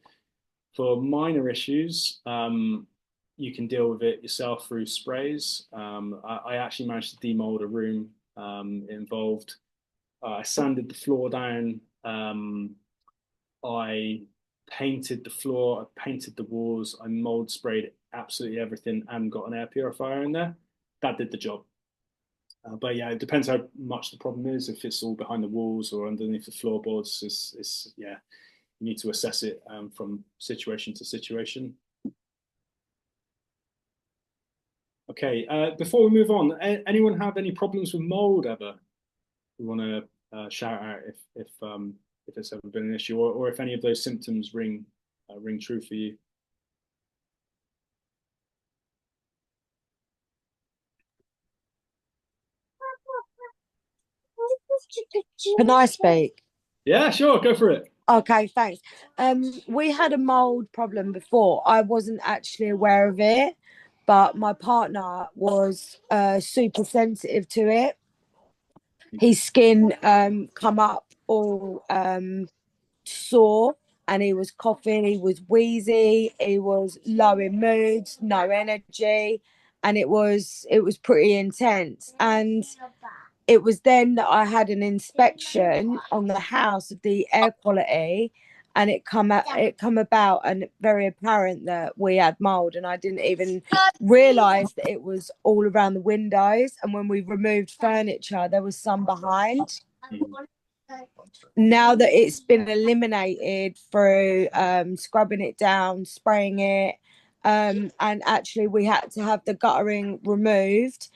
For minor issues, you can deal with it yourself through sprays. I actually managed to demold a room involved. I sanded the floor down. I painted the floor. I painted the walls. I mold sprayed absolutely everything and got an air purifier in there. That did the job. But yeah, it depends how much the problem is. If it's all behind the walls or underneath the floorboards, it's yeah, you need to assess it from situation to situation. Okay, before we move on, anyone have any problems with mold ever? We want to shout out if it's ever been an issue, or if any of those symptoms ring true for you. Can I speak? Yeah, sure, go for it. Okay, thanks. We had a mold problem before. I wasn't actually aware of it, but my partner was super sensitive to it. His skin come up all sore, and he was coughing, he was wheezy, he was low in mood, no energy, and it was pretty intense. And it was then that I had an inspection on the house of the air quality, and it come about and very apparent that we had mold, and I didn't even realise that it was all around the windows. And when we removed furniture, there was some behind. Now that it's been eliminated through scrubbing it down, spraying it, and actually we had to have the guttering removed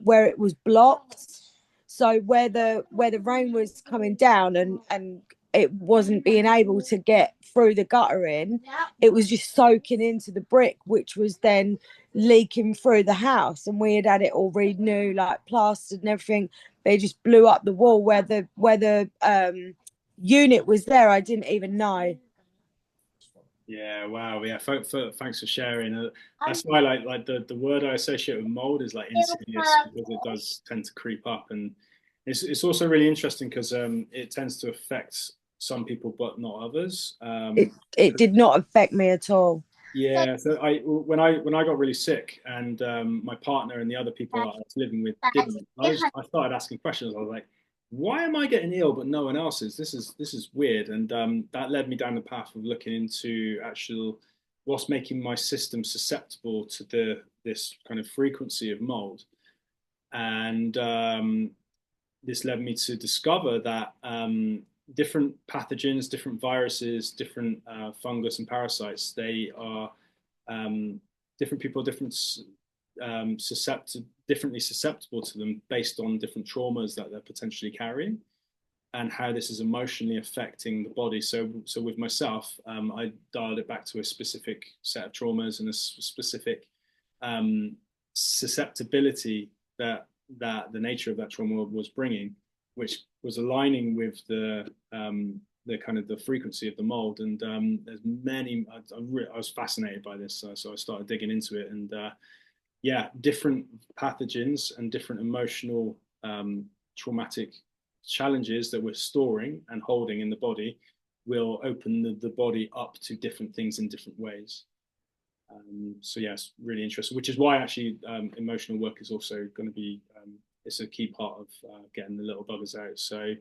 where it was blocked. So where the rain was coming down and it wasn't being able to get through the guttering, it was just soaking into the brick, which was then leaking through the house. And we had it all new, like plastered and everything. They just blew up the wall where the unit was there. I didn't even know. Yeah, wow. Yeah, thanks for sharing. That's why like the word I associate with mold is like insidious because it does tend to creep up, and it's also really interesting because it tends to affect some people but not others. It did not affect me at all. Yeah, so when I got really sick and my partner and the other people I was living with didn't, I started asking questions. I was like, why am I getting ill but no one else is? This is weird, and that led me down the path of looking into actual what's making my system susceptible to this kind of frequency of mold, and this led me to discover that different pathogens, different viruses, different fungus and parasites, they are different people, differently susceptible to them based on different traumas that they're potentially carrying, and how this is emotionally affecting the body. So with myself, I dialed it back to a specific set of traumas and a specific susceptibility that the nature of that trauma was bringing, which was aligning with the kind of the frequency of the mold. And there's many. I was fascinated by this, so I started digging into it. And yeah, different pathogens and different emotional traumatic challenges that we're storing and holding in the body will open the body up to different things in different ways. So yes, really interesting, which is why actually emotional work is also going to be it's a key part of getting the little buggers out. So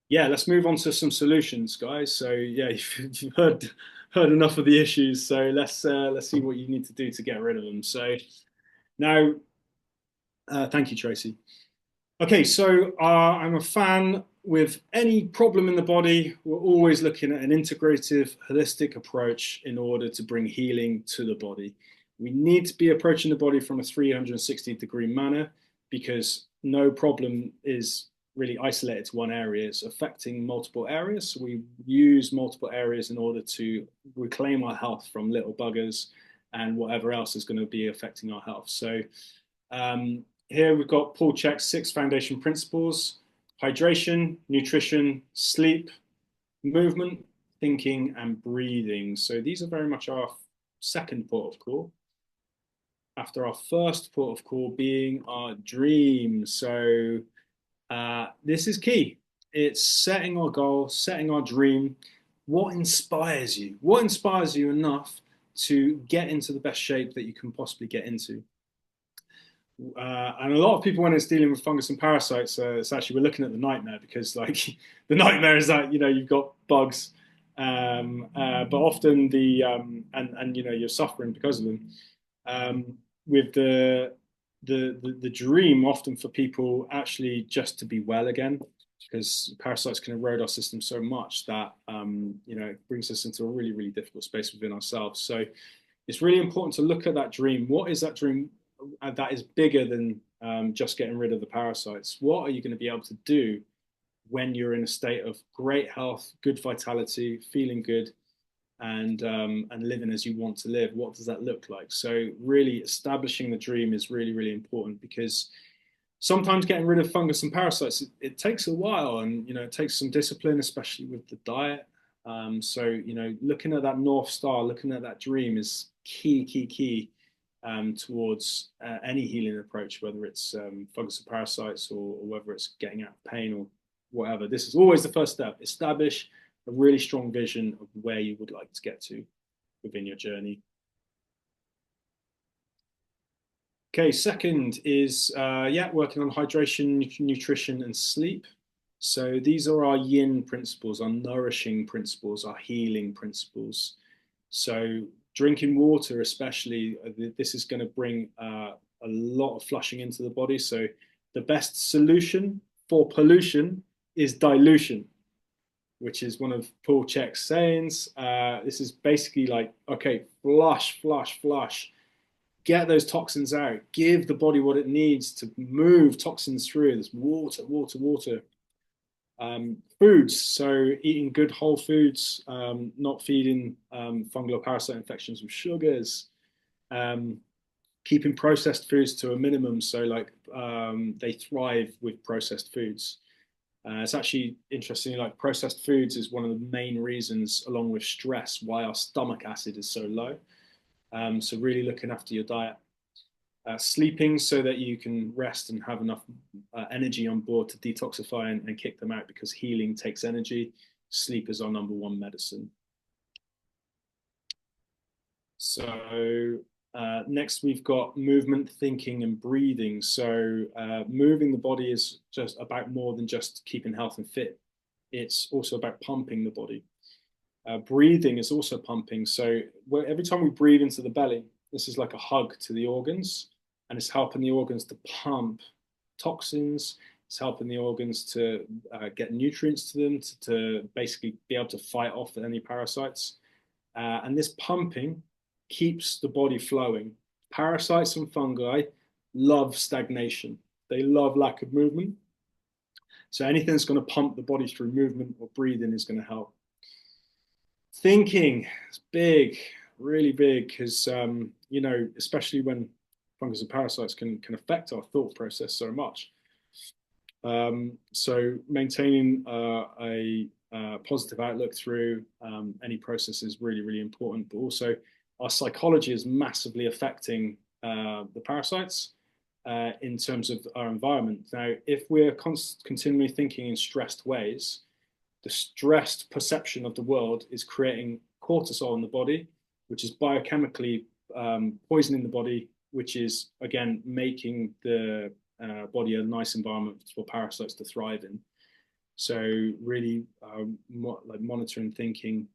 yeah, let's move on to some solutions, guys. So yeah, you've heard enough of the issues. So let's see what you need to do to get rid of them. So now, thank you, Tracy. Okay, so I'm a fan with any problem in the body. We're always looking at an integrative, holistic approach in order to bring healing to the body. We need to be approaching the body from a 360-degree manner because no problem is really isolated to one area. It's affecting multiple areas. So we use multiple areas in order to reclaim our health from little buggers and whatever else is going to be affecting our health. So here we've got Paul Chek's 6 foundation principles: hydration, nutrition, sleep, movement, thinking, and breathing. So these are very much our second port of call, after our first port of call being our dream. So this is key. It's setting our goal, setting our dream. What inspires you? What inspires you enough to get into the best shape that you can possibly get into? And a lot of people, when it's dealing with fungus and parasites, it's actually we're looking at the nightmare, because like the nightmare is that you've got bugs, but often and you're suffering because of them. With the dream, often for people actually just to be well again, because parasites can erode our system so much that it brings us into a really, really difficult space within ourselves. So it's really important to look at that dream. What is that dream that is bigger than just getting rid of the parasites? What are you going to be able to do when you're in a state of great health, good vitality, feeling good, and living as you want to live? What does that look like? So really establishing the dream is really, really important, because sometimes getting rid of fungus and parasites, it takes a while, and it takes some discipline, especially with the diet. So looking at that North Star, looking at that dream is key towards any healing approach, whether it's fungus and parasites, or whether it's getting out of pain or whatever. This is always the first step. Establish a really strong vision of where you would like to get to within your journey. Okay, second is working on hydration, nutrition, and sleep. So these are our yin principles, our nourishing principles, our healing principles. So drinking water, especially, this is going to bring a lot of flushing into the body. So the best solution for pollution is dilution, which is one of Paul Chek's sayings. This is basically like, okay, flush. Get those toxins out. Give the body what it needs to move toxins through. There's water. Foods, so eating good whole foods, not feeding fungal or parasite infections with sugars, keeping processed foods to a minimum, so like they thrive with processed foods. It's actually interesting, like processed foods is one of the main reasons, along with stress, why our stomach acid is so low. So really looking after your diet. Sleeping, so that you can rest and have enough energy on board to detoxify and kick them out, because healing takes energy. Sleep is our #1 medicine. So next we've got movement, thinking, and breathing. So moving the body is just about more than just keeping health and fit. It's also about pumping the body. Breathing is also pumping. So every time we breathe into the belly, this is like a hug to the organs, and it's helping the organs to pump toxins. It's helping the organs to get nutrients to them to basically be able to fight off any parasites. And this pumping keeps the body flowing. Parasites and fungi love stagnation. They love lack of movement. So anything that's going to pump the body through movement or breathing is going to help. Thinking is big, really big, because especially when fungus and parasites can affect our thought process so much. So maintaining a positive outlook through any process is really, really important. But also, our psychology is massively affecting the parasites in terms of our environment. Now, if we're continually thinking in stressed ways, the stressed perception of the world is creating cortisol in the body, which is biochemically poisoning the body, which is, again, making the body a nice environment for parasites to thrive in. So really like monitoring thinking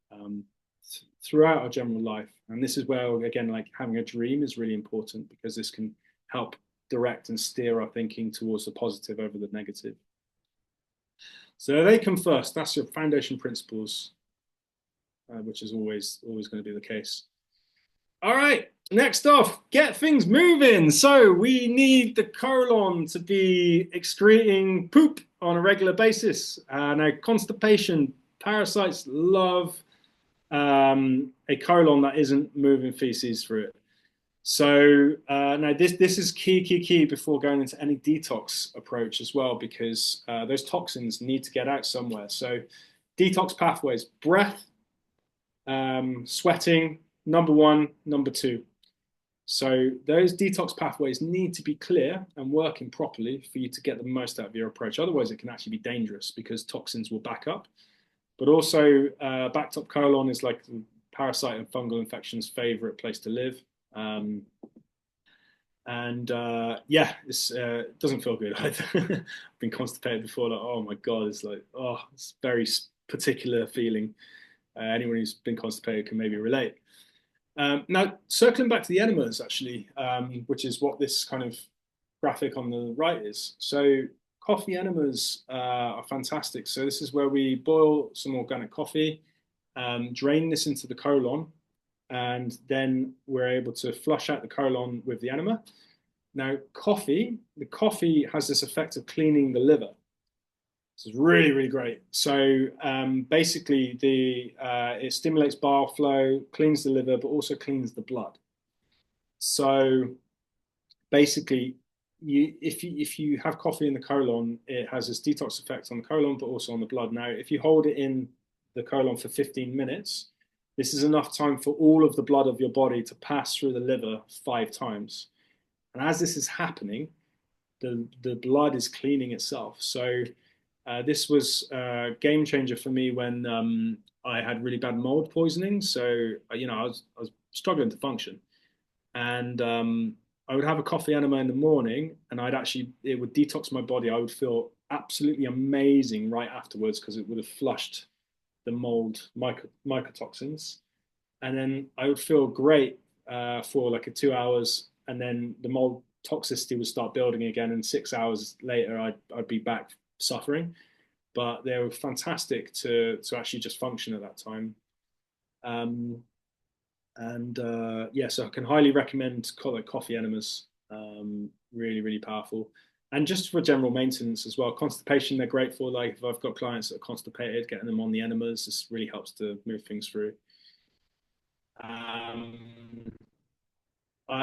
throughout our general life. And this is where, again, like having a dream is really important, because this can help direct and steer our thinking towards the positive over the negative. So they come first. That's your foundation principles, which is always going to be the case. All right, next off, get things moving. So we need the colon to be excreting poop on a regular basis. Now, constipation, parasites love a colon that isn't moving feces through it. So now this is key before going into any detox approach as well, because those toxins need to get out somewhere. So detox pathways: breath, sweating, number one, number two. So those detox pathways need to be clear and working properly for you to get the most out of your approach. Otherwise, it can actually be dangerous, because toxins will back up. But also, backed up colon is like parasite and fungal infections' favorite place to live. It doesn't feel good either. I've been constipated before, like, oh my God, it's like, oh, it's a very particular feeling. Anyone who's been constipated can maybe relate. Now, circling back to the enemas, actually, which is what this kind of graphic on the right is. So coffee enemas are fantastic. So this is where we boil some organic coffee, drain this into the colon, and then we're able to flush out the colon with the enema. Now, the coffee has this effect of cleaning the liver. This is really, really great. So basically, it stimulates bile flow, cleans the liver, but also cleans the blood. So basically, if you have coffee in the colon, it has this detox effect on the colon, but also on the blood. Now, if you hold it in the colon for 15 minutes, this is enough time for all of the blood of your body to pass through the liver 5 times. And as this is happening, the blood is cleaning itself. So this was a game changer for me when I had really bad mold poisoning. So, I was struggling to function. And I would have a coffee enema in the morning, and it would detox my body. I would feel absolutely amazing right afterwards, because it would have flushed the mold mycotoxins. And then I would feel great for like 2 hours, and then the mold toxicity would start building again, and 6 hours later I'd be back suffering. But they were fantastic to actually just function at that time. So I can highly recommend coffee enemas. Really, really powerful. And just for general maintenance as well. Constipation, they're great for. Like, if I've got clients that are constipated, getting them on the enemas, this really helps to move things through.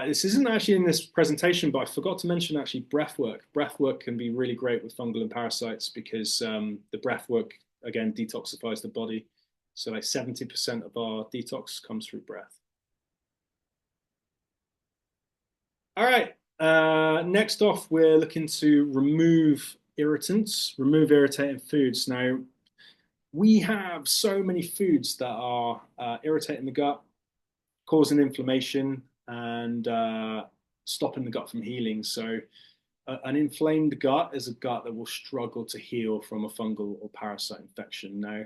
This isn't actually in this presentation, but I forgot to mention actually breath work. Breath work can be really great with fungal and parasites, because the breath work, again, detoxifies the body. So like 70% of our detox comes through breath. All right. Next off, we're looking to remove irritants, remove irritating foods. Now, we have so many foods that are irritating the gut. causing inflammation and stopping the gut from healing. So an inflamed gut is a gut that will struggle to heal from a fungal or parasite infection. Now,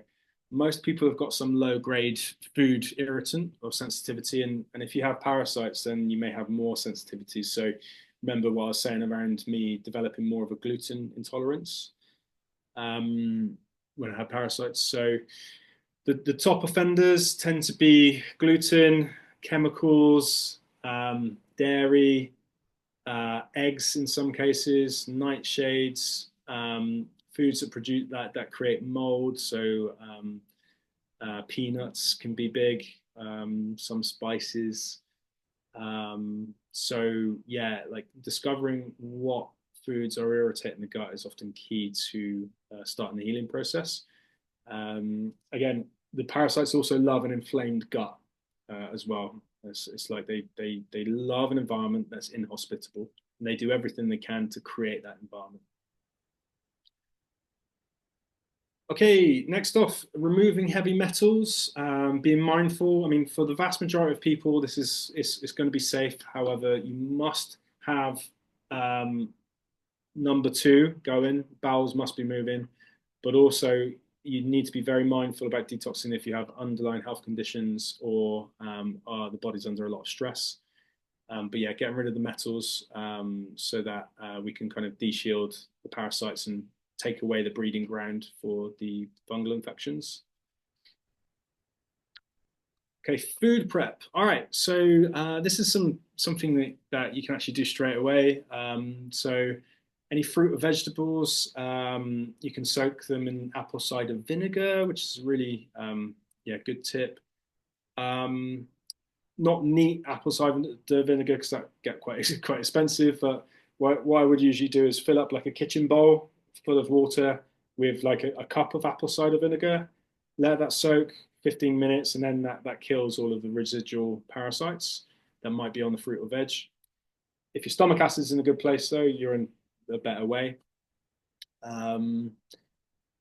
most people have got some low-grade food irritant or sensitivity, and if you have parasites, then you may have more sensitivity. So remember what I was saying around me developing more of a gluten intolerance when I had parasites. So the top offenders tend to be gluten, chemicals, dairy, eggs in some cases, nightshades, foods that produce that create mold. So peanuts can be big, some spices. So yeah, like discovering what foods are irritating the gut is often key to starting the healing process. Again, the parasites also love an inflamed gut as well. It's like they love an environment that's inhospitable, and they do everything they can to create that environment. Okay, next off, removing heavy metals, being mindful. I mean, for the vast majority of people, this is it's going to be safe. However, you must have number two going. Bowels must be moving, but also you need to be very mindful about detoxing if you have underlying health conditions or the body's under a lot of stress. But yeah, getting rid of the metals so that we can kind of de-shield the parasites and take away the breeding ground for the fungal infections. Okay, food prep. All right, so this is something that you can actually do straight away. So any fruit or vegetables, you can soak them in apple cider vinegar, which is a really good tip. Not neat apple cider vinegar because that get quite expensive. But what I would usually do is fill up like a kitchen bowl full of water with like a cup of apple cider vinegar, let that soak 15 minutes, and then that kills all of the residual parasites that might be on the fruit or veg. If your stomach acid's in a good place, though, you're in a better way.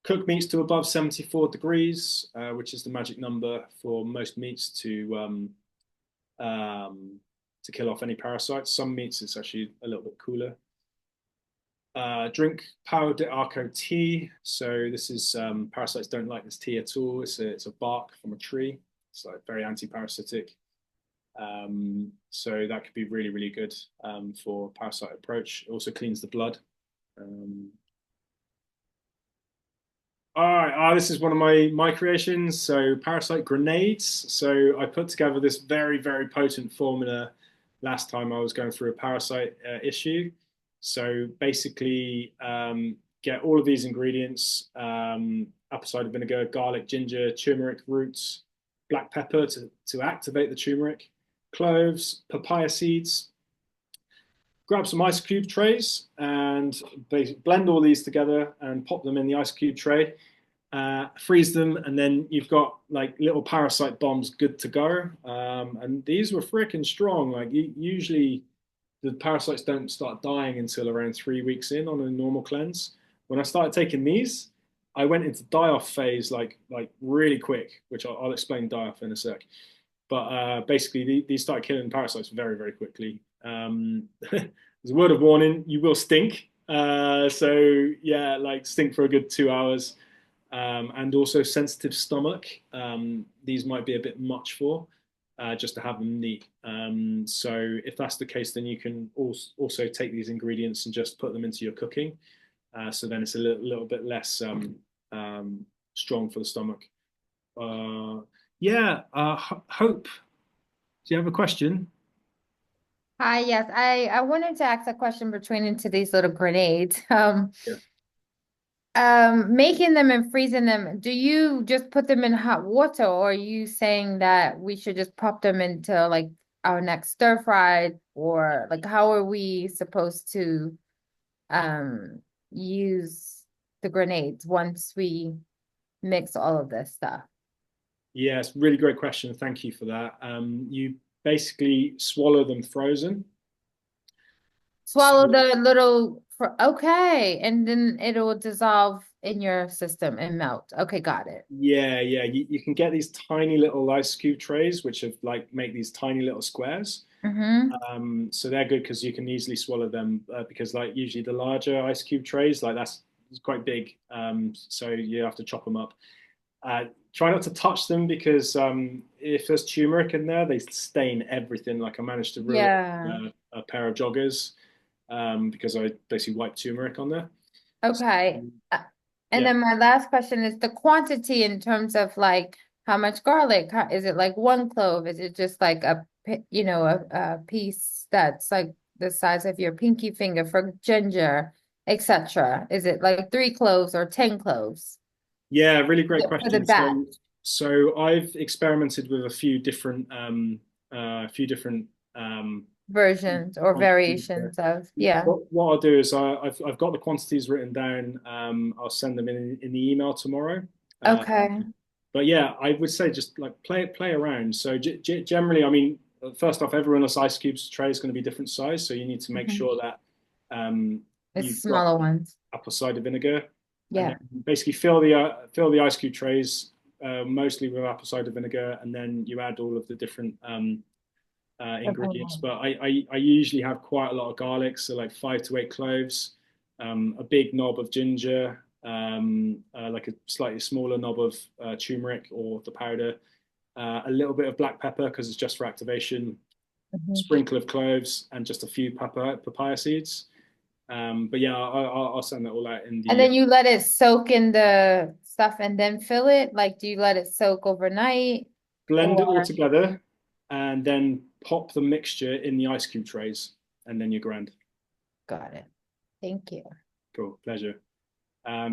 Cook meats to above 74 degrees, which is the magic number for most meats to kill off any parasites. Some meats it's actually a little bit cooler. Drink Power de Arco tea. So this is parasites don't like this tea at all. It's a bark from a tree. It's like very anti-parasitic. So that could be really, really good for parasite approach. It also cleans the blood. All right, this is one of my creations. So parasite grenades. So I put together this very, very potent formula last time I was going through a parasite issue. So basically, get all of these ingredients: apple cider vinegar, garlic, ginger, turmeric roots, black pepper to activate the turmeric, cloves, papaya seeds. Grab some ice cube trays and blend all these together and pop them in the ice cube tray. Freeze them, and then you've got like little parasite bombs good to go. And these were freaking strong. Like usually the parasites don't start dying until around 3 weeks in on a normal cleanse. When I started taking these, I went into die-off phase like really quick, which I'll explain die-off in a sec. But basically, these start killing parasites very, very quickly. There's a word of warning: you will stink. So yeah, like stink for a good 2 hours, and also sensitive stomach. These might be a bit much for. Just to have them neat. So if that's the case, then you can also take these ingredients and just put them into your cooking. So then it's a little bit less strong for the stomach. Hope, do you have a question? Hi, yes, I wanted to ask a question pertaining to these little grenades. Yeah. Making them and freezing them, do you just put them in hot water, or are you saying that we should just pop them into like our next stir fry, or like how are we supposed to use the grenades once we mix all of this stuff? Yes, really great question. Thank you for that. You basically swallow them frozen. Swallow the little Okay, and then it'll dissolve in your system and melt. Okay, got it. Yeah, yeah. You can get these tiny little ice cube trays, which have like make these tiny little squares. Mm-hmm. So they're good because you can easily swallow them because like usually the larger ice cube trays, like that's quite big. So you have to chop them up. Try not to touch them because if there's turmeric in there, they stain everything. Like I managed to ruin Yeah. a pair of joggers because I basically wiped turmeric on there. So, Okay. And yeah. then my last question is the quantity in terms of like how much garlic? Is it like one clove? Is it just like a piece that's like the size of your pinky finger for ginger, etc.? Is it like 3 cloves or 10 cloves Yeah, really great for the question. bat So I've experimented with a few different versions or quantities. variations of, yeah. What I'll do is I've got the quantities written down. I'll send them in the email tomorrow. Okay. But yeah, I would say just like play around. So generally, I mean, first off, everyone's ice cubes tray is going to be different size, so you need to make Mhm. sure that It's you've got smaller ones. apple cider vinegar, and Yeah. then basically fill the ice cube trays mostly with apple cider vinegar, and then you add all of the different ingredients. Okay. But I usually have quite a lot of garlic, so like 5 to 8 cloves, a big knob of ginger, like a slightly smaller knob of turmeric or the powder, a little bit of black pepper because it's just for activation, Mhm. sprinkle of cloves, and just a few papaya seeds. But yeah, I'll send that all out in And the then you let it soak in the stuff and then fill it? Like, do you let it soak overnight blend it all or together, and then pop the mixture in the ice cube trays, and then you're grand. got it? Thank you. Cool, pleasure.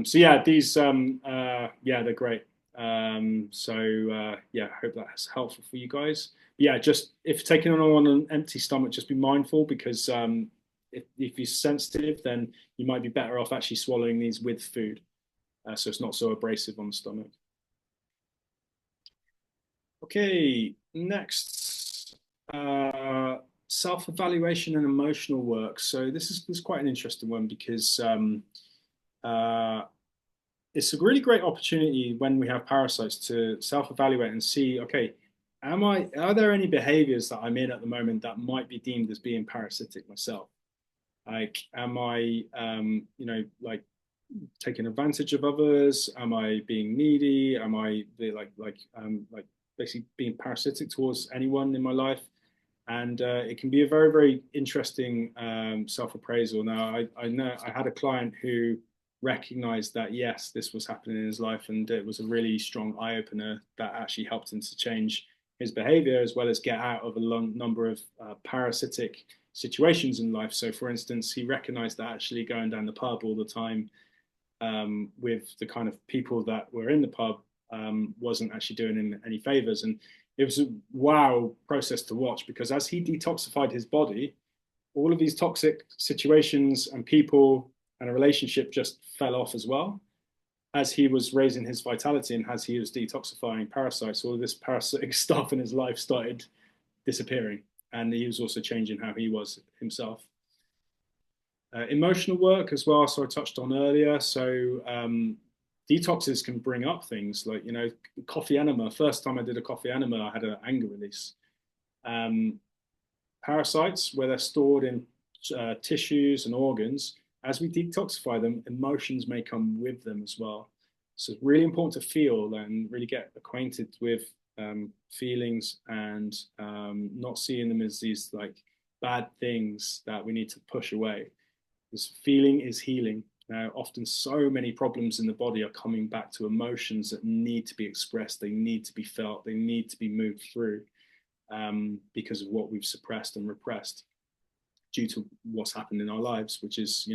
So yeah, these yeah, they're great. Yeah, I hope that's helpful for you guys. But yeah, just if taking it on an empty stomach, just be mindful because if you're sensitive, then you might be better off actually swallowing these with food, so it's not so abrasive on the stomach. Okay, next, self-evaluation and emotional work. So this is quite an interesting one because uh, it's a really great opportunity when we have parasites to self-evaluate and see, okay, are there any behaviors that I'm in at the moment that might be deemed as being parasitic myself? Like, am I, like taking advantage of others? Am I being needy? Am I like basically being parasitic towards anyone in my life? And it can be a very, very interesting self-appraisal. Now, I know I had a client who recognized that yes, this was happening in his life, and it was a really strong eye opener that actually helped him to change his behavior as well as get out of a number of parasitic situations in life. So, for instance, he recognized that actually going down the pub all the time with the kind of people that were in the pub wasn't actually doing him any favors. And it was a wow process to watch because as he detoxified his body, all of these toxic situations and people and a relationship just fell off as well. As he was raising his vitality and as he was detoxifying parasites, all of this parasitic stuff in his life started disappearing. And he was also changing how he was himself. Emotional work as well, so I touched on earlier. So detoxes can bring up things like, coffee enema. First time I did a coffee enema, I had an anger release. Parasites, where they're stored in tissues and organs, as we detoxify them, emotions may come with them as well. So it's really important to feel and really get acquainted with feelings and not seeing them as these like bad things that we need to push away. This feeling is healing. Now, often so many problems in the body are coming back to emotions that need to be expressed, they need to be felt, they need to be moved through because of what we've suppressed and repressed due to what's happened in our lives, which is,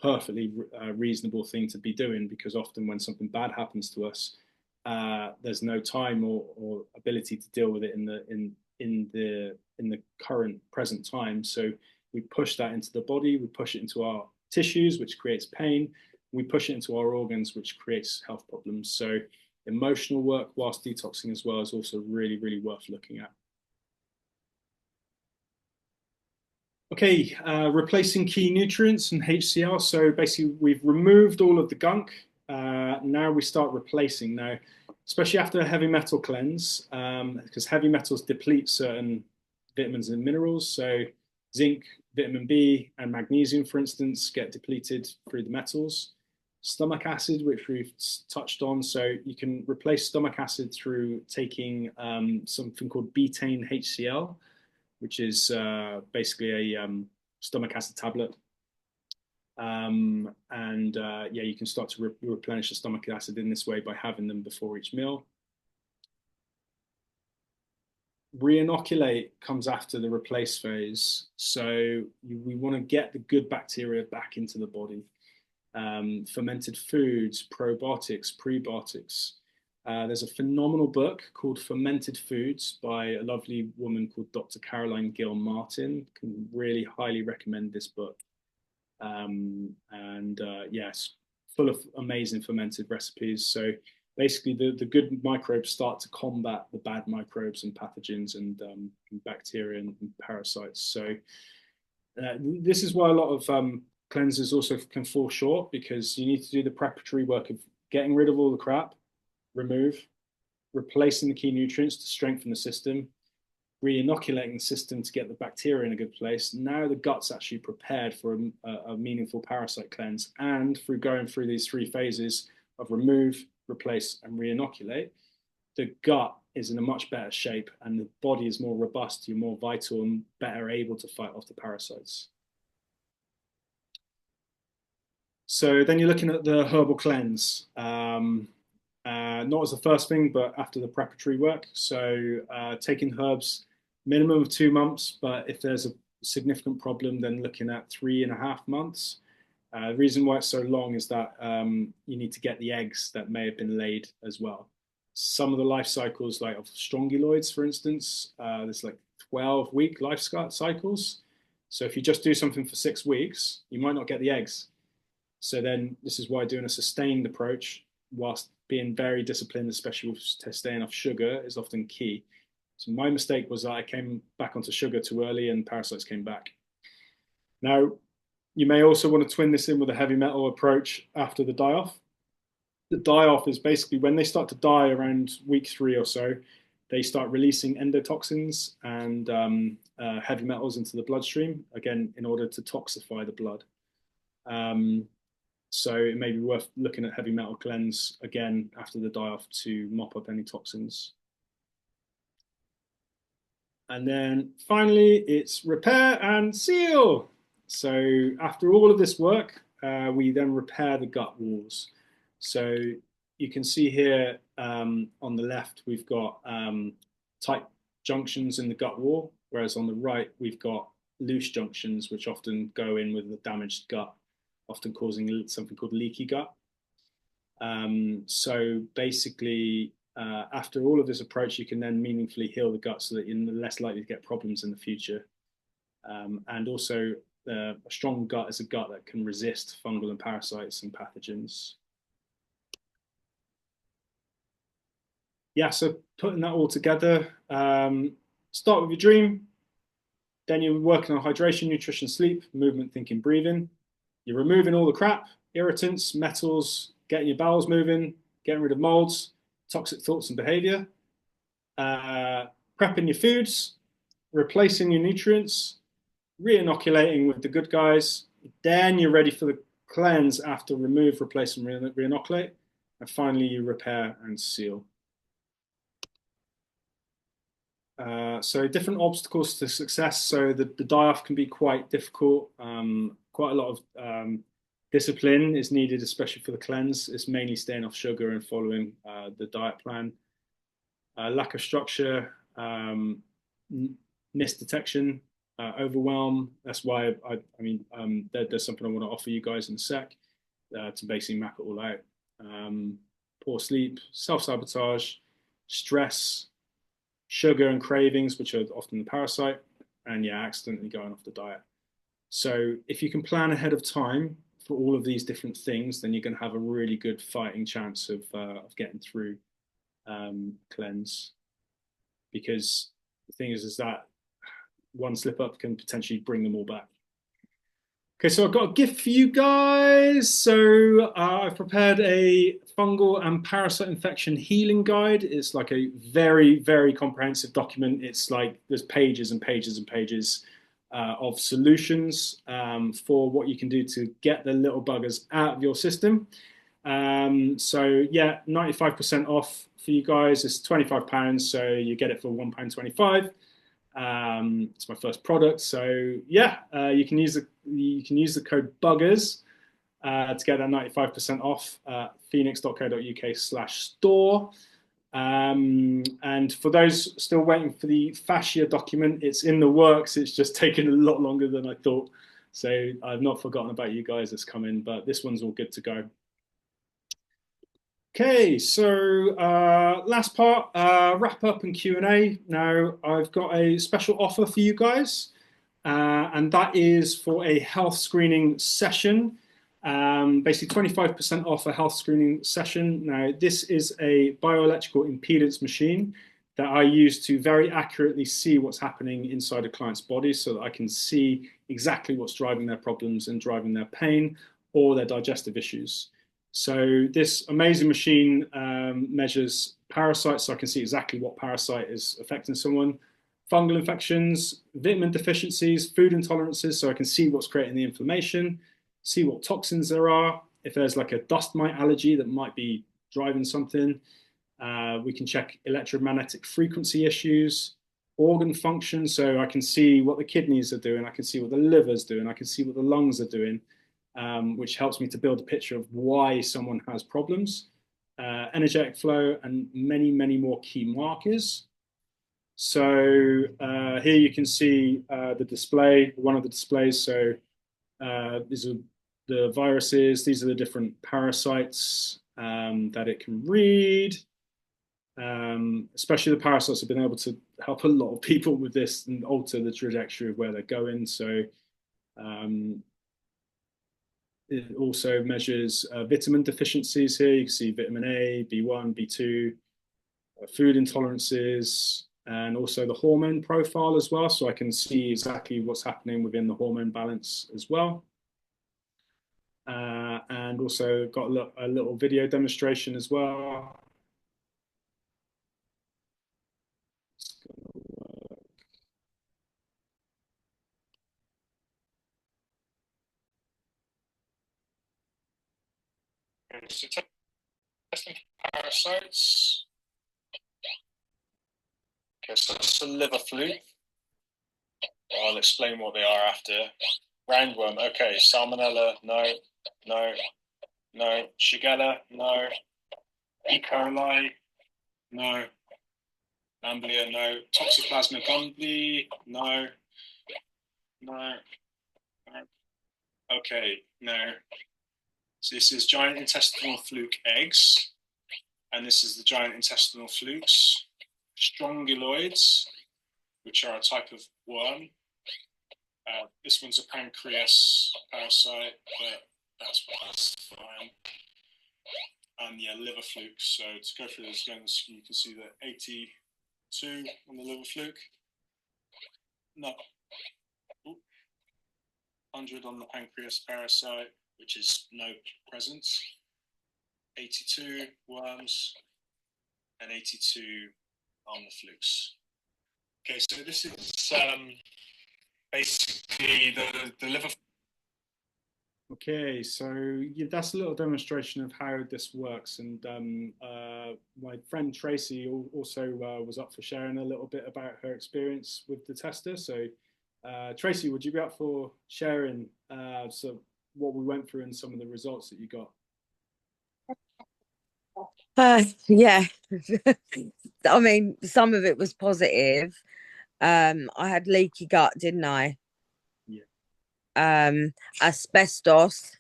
perfectly reasonable thing to be doing because often when something bad happens to us, there's no time or ability to deal with it in the current present time. So we push that into the body, we push it into our tissues, which creates pain. We push it into our organs, which creates health problems. So emotional work whilst detoxing as well is also really, really worth looking at. Okay, replacing key nutrients and HCl. So basically, we've removed all of the gunk. Now we start replacing. Now, especially after a heavy metal cleanse, because heavy metals deplete certain vitamins and minerals. So zinc, vitamin B, and magnesium, for instance, get depleted through the metals. Stomach acid, which we've touched on. So you can replace stomach acid through taking something called betaine HCl, which is basically a stomach acid tablet. And yeah, you can start to replenish the stomach acid in this way by having them before each meal. Reinoculate comes after the replace phase. So we want to get the good bacteria back into the body. Fermented foods, probiotics, prebiotics. There's a phenomenal book called Fermented Foods by a lovely woman called Dr. Caroline Gill Martin. Can really highly recommend this book. Yes, full of amazing fermented recipes. So basically, the good microbes start to combat the bad microbes and pathogens and bacteria and parasites. So this is why a lot of cleansers also can fall short, because you need to do the preparatory work of getting rid of all the crap, replacing the key nutrients to strengthen the system, re-inoculating the system to get the bacteria in a good place. Now the gut's actually prepared for a meaningful parasite cleanse, and through going through these three phases of remove, replace, and re-inoculate, the gut is in a much better shape and the body is more robust, you're more vital and better able to fight off the parasites. So then you're looking at the herbal cleanse. Not as the first thing, but after the preparatory work. So taking herbs, minimum of 2 months, but if there's a significant problem, then looking at 3.5 months. The reason why it's so long is that you need to get the eggs that may have been laid as well. Some of the life cycles, like of strongyloids, for instance, there's like 12-week life cycles. So if you just do something for 6 weeks, you might not get the eggs. So then this is why doing a sustained approach, whilst being very disciplined, especially with staying off sugar, is often key. So my mistake was that I came back onto sugar too early and parasites came back. Now, you may also want to twin this in with a heavy metal approach after the die-off. The die-off is basically when they start to die around week 3 or so, they start releasing endotoxins and heavy metals into the bloodstream, again, in order to toxify the blood. So it may be worth looking at heavy metal cleanse again after the die-off to mop up any toxins. And then finally, it's repair and seal. So after all of this work, we then repair the gut walls. So you can see here on the left, we've got tight junctions in the gut wall, whereas on the right, we've got loose junctions, which often go in with the damaged gut, often causing something called leaky gut. So basically, after all of this approach, you can then meaningfully heal the gut so that you're less likely to get problems in the future. And also, a strong gut is a gut that can resist fungal and parasites and pathogens. Yeah, so putting that all together, start with your dream, then you're working on hydration, nutrition, sleep, movement, thinking, breathing. You're removing all the crap, irritants, metals, getting your bowels moving, getting rid of molds, toxic thoughts and behavior, prepping your foods, replacing your nutrients, re-inoculating with the good guys. Then you're ready for the cleanse after remove, replace, and re-inoculate. And finally, you repair and seal. So different obstacles to success. So the die-off can be quite difficult. Quite a lot of discipline is needed, especially for the cleanse. It's mainly staying off sugar and following the diet plan. Lack of structure, misdetection, overwhelm. That's why there's something I want to offer you guys in a sec to basically map it all out. Poor sleep, self-sabotage, stress, sugar and cravings, which are often the parasite, and yeah, accidentally going off the diet. So if you can plan ahead of time for all of these different things, then you're going to have a really good fighting chance of getting through cleanse. Because the thing is that one slip up can potentially bring them all back. Okay, so I've got a gift for you guys. So I've prepared a fungal and parasite infection healing guide. It's like a very, very comprehensive document. It's like there's pages and pages and pages of solutions for what you can do to get the little buggers out of your system. So yeah, 95% off for you guys. It's £25, so you get it for £1.25. It's my first product, so yeah, you can use the code buggers to get that 95% off phoenix.co.uk/store. And for those still waiting for the fascia document, it's in the works. It's just taken a lot longer than I thought, so I've not forgotten about you guys that's coming, but this one's all good to go. Okay, so last part, wrap up and Q&A. Now, I've got a special offer for you guys, and that is for a health screening session. Basically 25% off a health screening session. Now, this is a bioelectrical impedance machine that I use to very accurately see what's happening inside a client's body so that I can see exactly what's driving their problems and driving their pain or their digestive issues. So this amazing machine measures parasites, so I can see exactly what parasite is affecting someone, fungal infections, vitamin deficiencies, food intolerances, so I can see what's creating the inflammation, see what toxins there are, if there's like a dust mite allergy that might be driving something. We can check electromagnetic frequency issues, organ function, so I can see what the kidneys are doing, I can see what the liver's doing, I can see what the lungs are doing. Which helps me to build a picture of why someone has problems, energetic flow, and many, many more key markers. So here you can see the display, one of the displays. So these are the viruses. These are the different parasites that it can read. Especially the parasites have been able to help a lot of people with this and alter the trajectory of where they're going. So it also measures vitamin deficiencies here. You can see vitamin A, B1, B2, food intolerances, and also the hormone profile as well. So I can see exactly what's happening within the hormone balance as well. And also got a little video demonstration as well. So testing parasites. Okay, so that's the liver fluke. I'll explain what they are after. Roundworm, okay. Salmonella, no, no, no. Shigella, no. E. coli, no. Amblia, no. Toxoplasma gondii, no. No. No. Okay, no. So this is giant intestinal fluke eggs, and this is the giant intestinal flukes. Strongyloids, which are a type of worm. This one's a pancreas parasite, but that's fine. And yeah, liver fluke. So to go through this again, you can see the 82 on the liver fluke. No. 100 on the pancreas parasite, which is no presence. 82 worms and 82 on the flukes. Okay, so this is basically the liver. Okay, so yeah, that's a little demonstration of how this works, and my friend Tracy also was up for sharing a little bit about her experience with the tester. So Tracy, would you be up for sharing so what we went through and some of the results that you got? Yeah. I mean, some of it was positive. I had leaky gut, didn't I? Yeah. Asbestos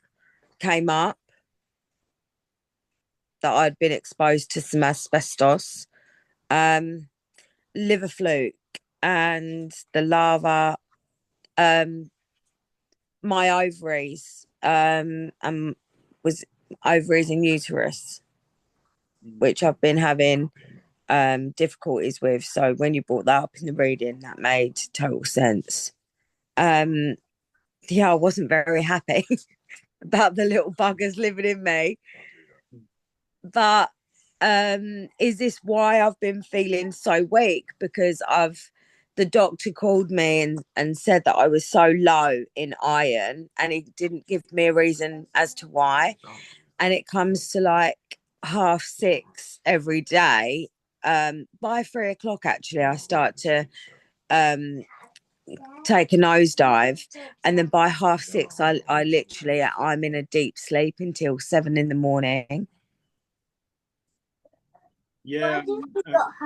came up, that I'd been exposed to some asbestos. Liver fluke and the lava, my ovaries, was ovaries and uterus, which I've been having difficulties with. So when you brought that up in the reading, that made total sense. Yeah, I wasn't very happy about the little buggers living in me. But is this why I've been feeling so weak? Because the doctor called me and said that I was so low in iron, and he didn't give me a reason as to why. And it comes to like 6:30 every day. By 3 o'clock, actually, I start to um, take a nosedive, and then by 6:30, I literally I'm in a deep sleep until 7 in the morning. Yeah,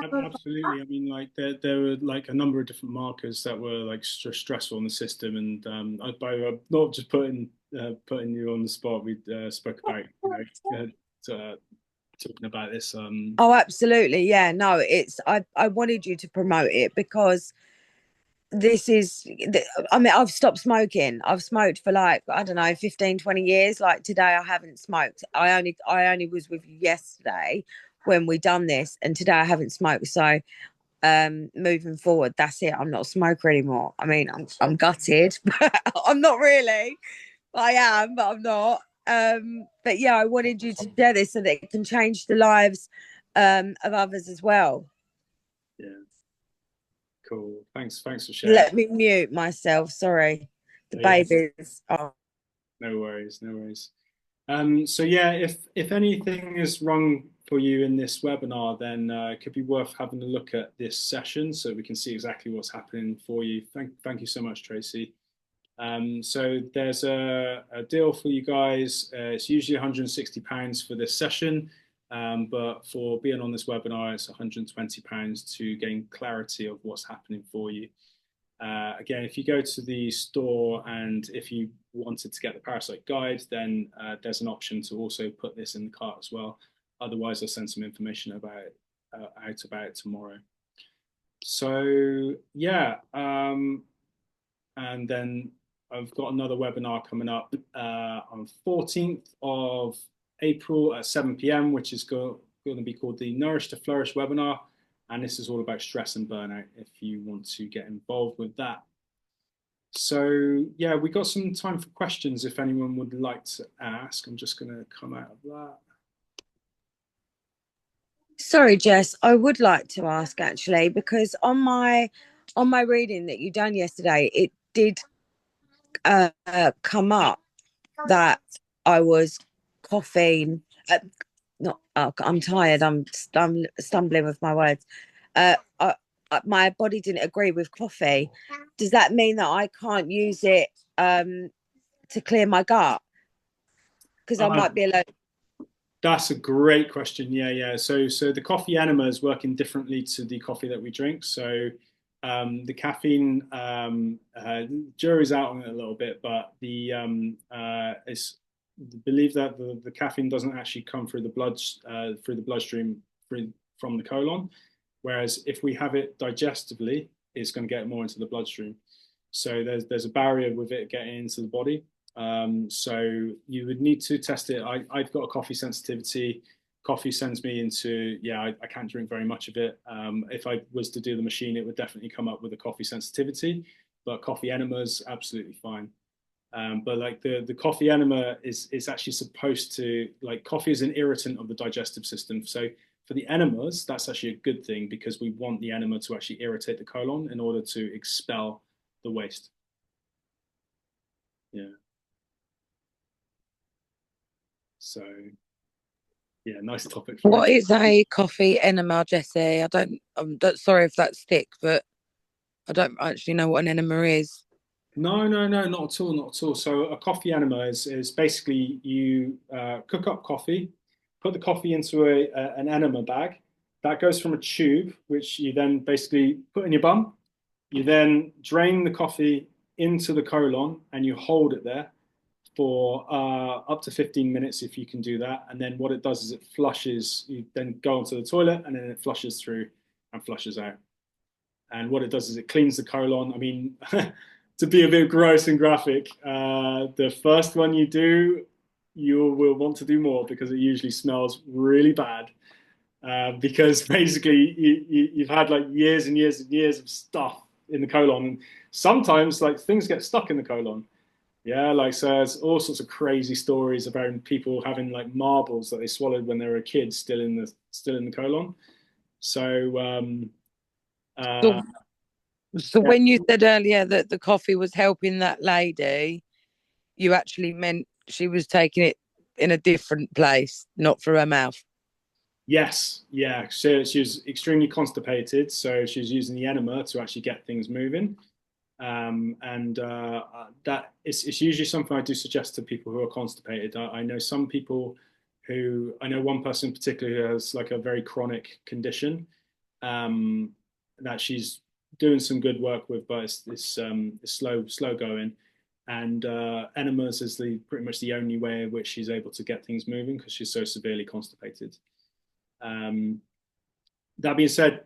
absolutely. I mean, like there were like a number of different markers that were like stressful in the system, and not just putting you on the spot. We spoke about talking about this. Oh, absolutely, yeah. No, I wanted you to promote it because this is I mean, I've stopped smoking. I've smoked for like, I don't know, 15-20 years. Like today I haven't smoked. I only was with you yesterday when we done this, and today I haven't smoked. So moving forward, that's it. I'm not a smoker anymore. I mean, I'm gutted, but I'm not really. I am, but I'm not. But yeah, I wanted you to share this so that it can change the lives of others as well. Yeah, cool. Thanks for sharing. Let me mute myself. Sorry, the babies. Oh. No worries, no worries. So yeah, if anything is wrong for you in this webinar, then it could be worth having a look at this session so we can see exactly what's happening for you. Thank you so much, Tracy. So there's a deal for you guys. It's usually £160 for this session, but for being on this webinar, it's £120 to gain clarity of what's happening for you. Again, if you go to the store and if you wanted to get the Parasite Guide, then there's an option to also put this in the cart as well. Otherwise, I'll send some information about out about it tomorrow. So yeah, and then I've got another webinar coming up on 14th of April at 7 p.m., which is going to be called the Nourish to Flourish webinar. And this is all about stress and burnout if you want to get involved with that. So yeah, we got some time for questions if anyone would like to ask. I'm just going to come out of that. Sorry, Jess, I would like to ask actually, because on my reading that you done yesterday, it did come up that I was coughing. Not. I'm tired. I'm stumbling with my words. My body didn't agree with coffee. Does that mean that I can't use it to clear my gut? Because I might be allergic. That's a great question. Yeah. So the coffee enema is working differently to the coffee that we drink. So the caffeine, jury's out on it a little bit, but it's believed that the caffeine doesn't actually come through the bloodstream from the colon, whereas if we have it digestively, it's going to get more into the bloodstream. So there's a barrier with it getting into the body. So you would need to test it. I've got a coffee sensitivity. Coffee sends me into, I can't drink very much of it. If I was to do the machine, it would definitely come up with a coffee sensitivity, but coffee enemas, absolutely fine. But like the coffee enema is actually supposed to, like, coffee is an irritant of the digestive system. So for the enemas, that's actually a good thing because we want the enema to actually irritate the colon in order to expel the waste. Yeah. So, yeah, nice topic. What is a coffee enema, Jessie? I'm sorry if that's thick, but I don't actually know what an enema is. No, not at all, not at all. So a coffee enema is basically you cook up coffee, put the coffee into an enema bag. That goes from a tube, which you then basically put in your bum. You then drain the coffee into the colon and you hold it there for up to 15 minutes if you can do that. And then what it does is it flushes, you then go onto the toilet and then it flushes through and flushes out. And what it does is it cleans the colon. I mean, to be a bit gross and graphic, the first one you do, you will want to do more because it usually smells really bad. because basically you've had like years and years and years of stuff in the colon. And sometimes like things get stuck in the colon. Yeah, like so there's all sorts of crazy stories about people having like marbles that they swallowed when they were a kid still in the colon. So So, so yeah. when you said earlier that the coffee was helping that lady, you actually meant she was taking it in a different place, not through her mouth. Yes, yeah. So she was extremely constipated, so she was using the enema to actually get things moving. And that it's usually something I do suggest to people who are constipated. I know some people who I know one person in particular who has like a very chronic condition um, that she's doing some good work with, but it's slow going. And enemas is the pretty much the only way in which she's able to get things moving because she's so severely constipated. Um, that being said,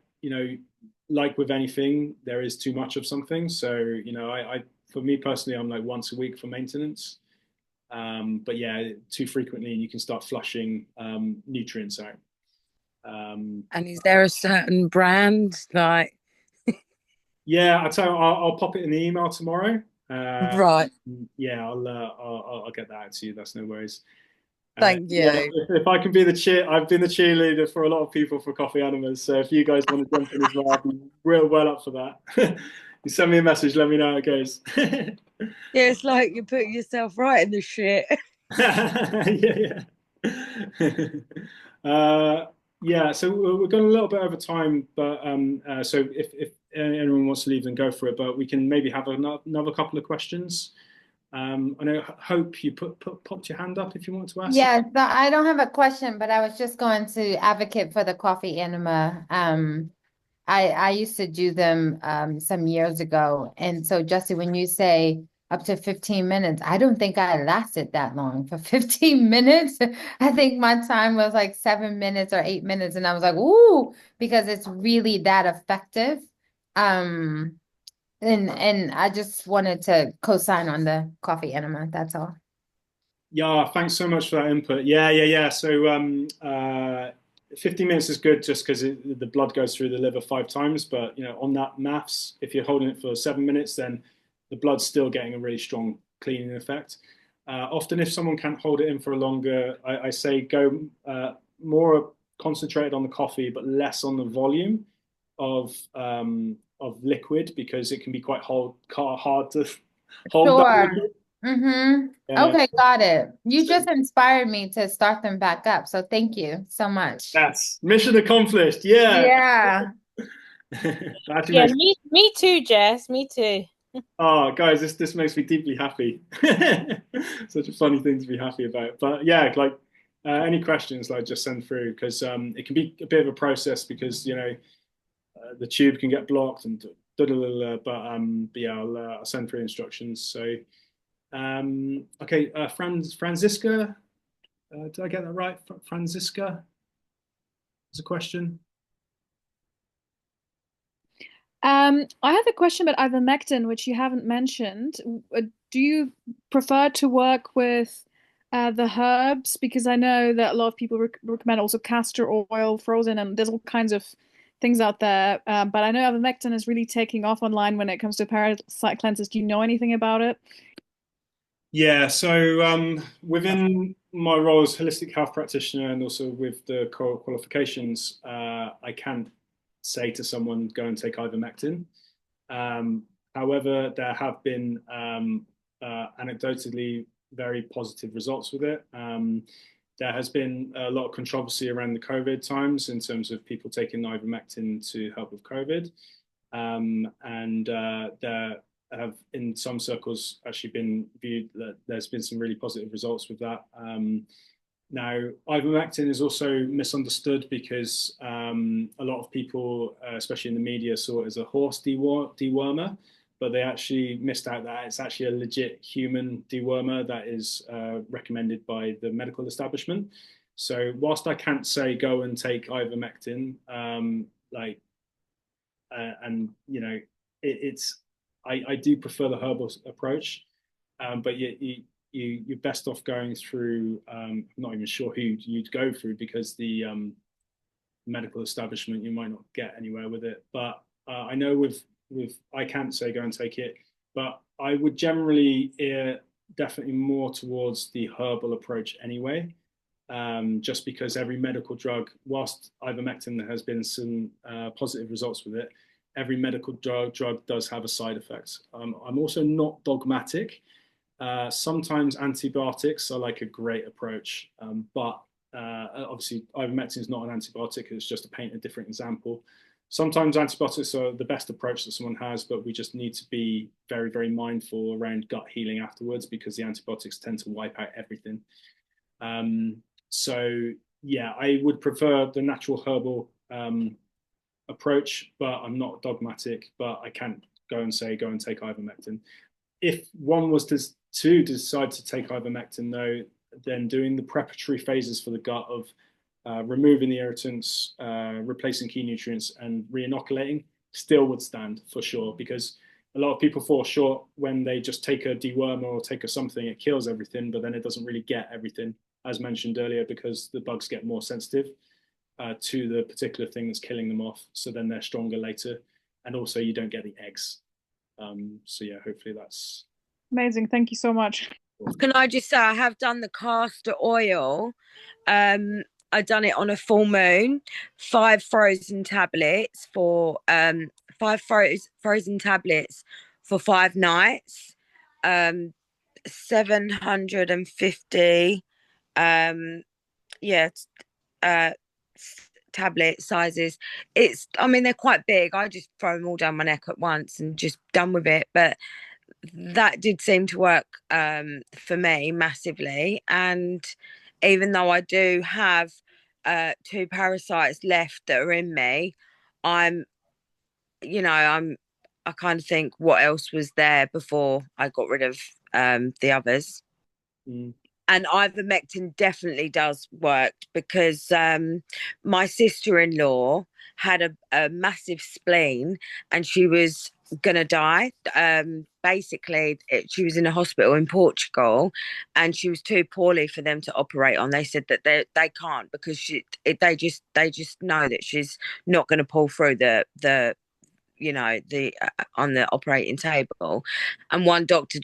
like with anything, there is too much of something. So, I for me personally, I'm like once a week for maintenance. But yeah, too frequently, you can start flushing nutrients out. And is there a certain brand like Yeah, I tell you, I'll pop it in the email tomorrow. Uh, right? yeah, I'll get that out to you. That's no worries. Thank Yeah, you. if I can be I've been the cheerleader for a lot of people for Coffee Animals. So if you guys want to jump in as well, I'll be real well up for that. You send me a message, let me know how it goes. Yeah, it's like you put yourself right in the shit. Yeah, yeah. Uh, yeah, so we're going a little bit over time, but so if anyone wants to leave, then go for it. But we can maybe have another couple of questions. I know Hope you popped your hand up if you want to ask. Yeah, so I don't have a question, but I was just going to advocate for the coffee enema. I used to do them some years ago. And so Jesse, when you say up to 15 minutes, I don't think I lasted that long for 15 minutes. I think my time was like 7 minutes or 8 minutes. And I was like, ooh, because it's really that effective. Um, and I just wanted to co-sign on the coffee enema. That's all. Yeah, thanks so much for that input. Yeah. So 15 minutes is good just because the blood goes through the liver 5 times. But on that maths, if you're holding it for 7 minutes, then the blood's still getting a really strong cleaning effect. Often, if someone can't hold it in for longer, I say go more concentrated on the coffee, but less on the volume of liquid because it can be quite hard to hold that Sure. liquid. Mm-hmm. Yeah, Okay, got it. You so just inspired me to start them back up. So thank you so much. that's mission accomplished. Yeah. Yeah. That actually Yeah, makes me too, Jess. Me too. guys, this makes me deeply happy. Such a funny thing to be happy about. But yeah, like any questions, like just send through because it can be a bit of a process because the tube can get blocked and but yeah, I'll send through instructions. So okay, Franziska, did I get that right? Franziska is a question. I have a question about ivermectin, which you haven't mentioned. Do you prefer to work with the herbs? Because I know that a lot of people recommend also castor oil frozen, and there's all kinds of things out there. But I know ivermectin is really taking off online when it comes to parasite cleanses. Do you know anything about it? Yeah, so within my role as holistic health practitioner and also with the core qualifications, I can't say to someone go and take ivermectin. Um, However, there have been anecdotally very positive results with it. There has been a lot of controversy around the COVID times in terms of people taking ivermectin to help with COVID. And there have, in some circles, actually been viewed that there's been some really positive results with that. Now, ivermectin is also misunderstood because a lot of people, especially in the media, saw it as a horse dewormer, but they actually missed out that it's actually a legit human dewormer that is recommended by the medical establishment. So, whilst I can't say go and take ivermectin, and it's I do prefer the herbal approach, but you're best off going through. I'm not even sure who you'd go through because medical establishment, you might not get anywhere with it. But I know with I can't say go and take it, but I would generally err definitely more towards the herbal approach anyway. Just because every medical drug, whilst ivermectin there has been some positive results with it, every medical drug does have a side effect. I'm also not dogmatic. Sometimes antibiotics are like a great approach, but obviously ivermectin is not an antibiotic. It's just to paint a different example. Sometimes antibiotics are the best approach that someone has, but we just need to be very, very mindful around gut healing afterwards, because the antibiotics tend to wipe out everything. So yeah, I would prefer the natural herbal approach, but I'm not dogmatic. But I can't go and say go and take ivermectin. If one was to decide to take ivermectin, though, then doing the preparatory phases for the gut of removing the irritants, replacing key nutrients, and re-inoculating still would stand for sure, because a lot of people fall short when they just take a dewormer or take a something, it kills everything, but then it doesn't really get everything, as mentioned earlier, because the bugs get more sensitive to the particular thing that's killing them off. So then they're stronger later. And also you don't get the eggs. So yeah, hopefully that's Amazing. Thank you so much. Can I just say, I have done the castor oil. I done it on a full moon, 5 frozen tablets for 5 nights, 750 tablet sizes. I mean, they're quite big. I just throw them all down my neck at once and just done with it. But that did seem to work for me massively. And even though I do have 2 parasites left that are in me, I kind of think, what else was there before I got rid of the others? And ivermectin definitely does work, because my sister-in-law had a massive spleen and she was gonna die. Basically, she was in a hospital in Portugal and she was too poorly for them to operate on. They said that they can't, because they just know that she's not going to pull through the on the operating table. And one doctor